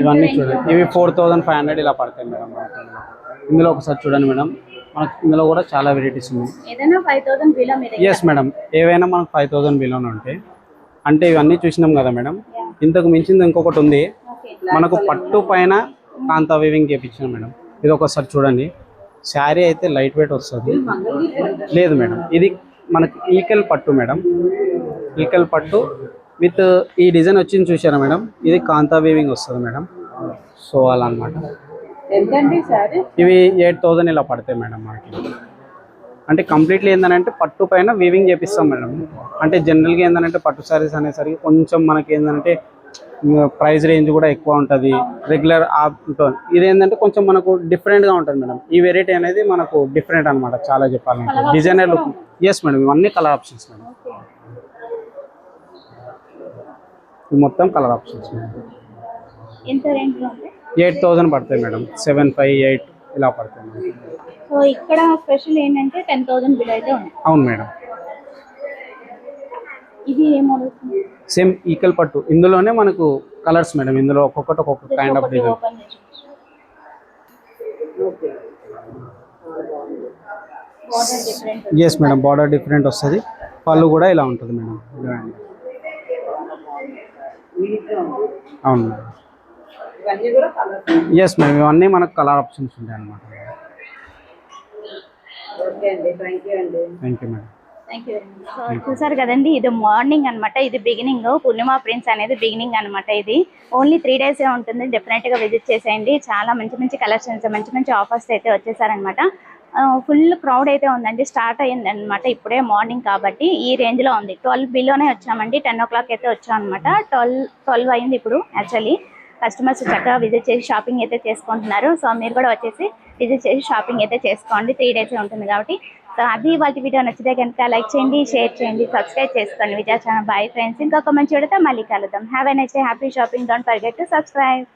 ఇవన్నీ చూడండి, ఇవి 4500 ఇలా పడతాయి మేడం. ఇందులో ఒకసారి చూడండి మేడం, మనకు ఇందులో కూడా చాలా వెరైటీస్ ఉన్నాయి. ఎస్ మేడం, ఏవైనా మనకు 5000 బిలోనే ఉంటాయి. అంటే ఇవన్నీ చూసినాం కదా మేడం. ఇంతకు మించింది ఇంకొకటి ఉంది మనకు, పట్టు పైన కాంతా వీవింగ్ చేయించాం మేడం. ఇది ఒకసారి చూడండి. శారీ అయితే లైట్ వెయిట్ వస్తుంది. లేదు మేడం, ఇది మనకి ఈకల్ పట్టు మేడం. ఈకల్ పట్టు విత్ ఈ డిజైన్ వచ్చింది చూసారా మేడం. ఇది కాంతా వీవింగ్ వస్తుంది మేడం. సో అలా అనమాట. ఇవి 8000 ఇలా పడతాయి మేడం మనకి. అంటే కంప్లీట్లీ ఏంటంటే పట్టు పైన వీవింగ్ చేపిస్తాం మేడం. అంటే జనరల్గా ఏంటంటే పట్టు శారీస్ అనేసరికి కొంచెం మనకి ఏంటంటే ప్రైస్ రేంజ్ కూడా ఎక్కువ ఉంటుంది. రెగ్యులర్ ఉంటుంది. ఇదేంటంటే కొంచెం మనకు డిఫరెంట్గా ఉంటుంది మేడం. ఈ వెరైటీ అనేది మనకు డిఫరెంట్ అనమాట చాలా చెప్పాలంటే. Designer look. ఎస్ మేడం, ఇవన్నీ కలర్ ఆప్షన్స్ మేడం. మొత్తం కలర్ ఆప్షన్స్ మేడం. 8000 పడతాయి మేడం. 758 ఇలా పడతాయి మేడం. సో ఇక్కడ స్పెషల్ ఏంటంటే 10,000 బిల్ అయితే ఉంది. అవును మేడం. ఇది ఏ మోడల్? సేమ్ ఈకల్ పట్టు. ఇందులోనే మనకు కలర్స్ మేడం. ఇందులో ఒక్కొక్క kind of design. Yes madam, border different వస్తుంది. పళ్ళు కూడా ఇలా ఉంటుంది మేడం. అవును మేడం. ఎస్ మేడం, ఇవన్నీ మనకు కలర్ ఆప్షన్స్ ఉంటాయి అన్నమాట. Thank you madam. సో చూసారు కదండి, ఇది మార్నింగ్ అనమాట. ఇది బిగినింగ్, పూర్ణిమ ప్రింట్స్ అనేది బిగినింగ్ అనమాట. ఇది ఓన్లీ 3 days ఉంటుంది. డెఫినెట్గా విజిట్ చేసేయండి. చాలా మంచి కలెక్షన్స్, మంచి ఆఫర్స్ అయితే వచ్చేసారనమాట. ఫుల్ క్రౌడ్ అయితే ఉందండి. స్టార్ట్ అయ్యింది అనమాట ఇప్పుడే, మార్నింగ్ కాబట్టి ఈ రేంజ్లో ఉంది. 12 బిలోనే వచ్చామండి. 10 o'clock అయితే వచ్చాం అనమాట. 12 అయింది ఇప్పుడు యాక్చువల్లీ. కస్టమర్స్ చక్కగా విజిట్ చేసి షాపింగ్ అయితే చేసుకుంటున్నారు. సో మీరు కూడా వచ్చేసి విజిట్ చేసి షాపింగ్ అయితే చేసుకోండి. 3 డేస్ ఉంటుంది కాబట్టి. సో అది వాళ్ళ వీడియో నచ్చితే కనుక లైక్ చేయండి, షేర్ చేయండి, సబ్స్క్రైబ్ చేసుకోండి విజయ ఛానల్. బాయ్ ఫ్రెండ్స్, ఇంకొక మంచి వీడియోతో మళ్ళీ కలుద్దాం. Have a nice day, happy shopping, don't forget to subscribe.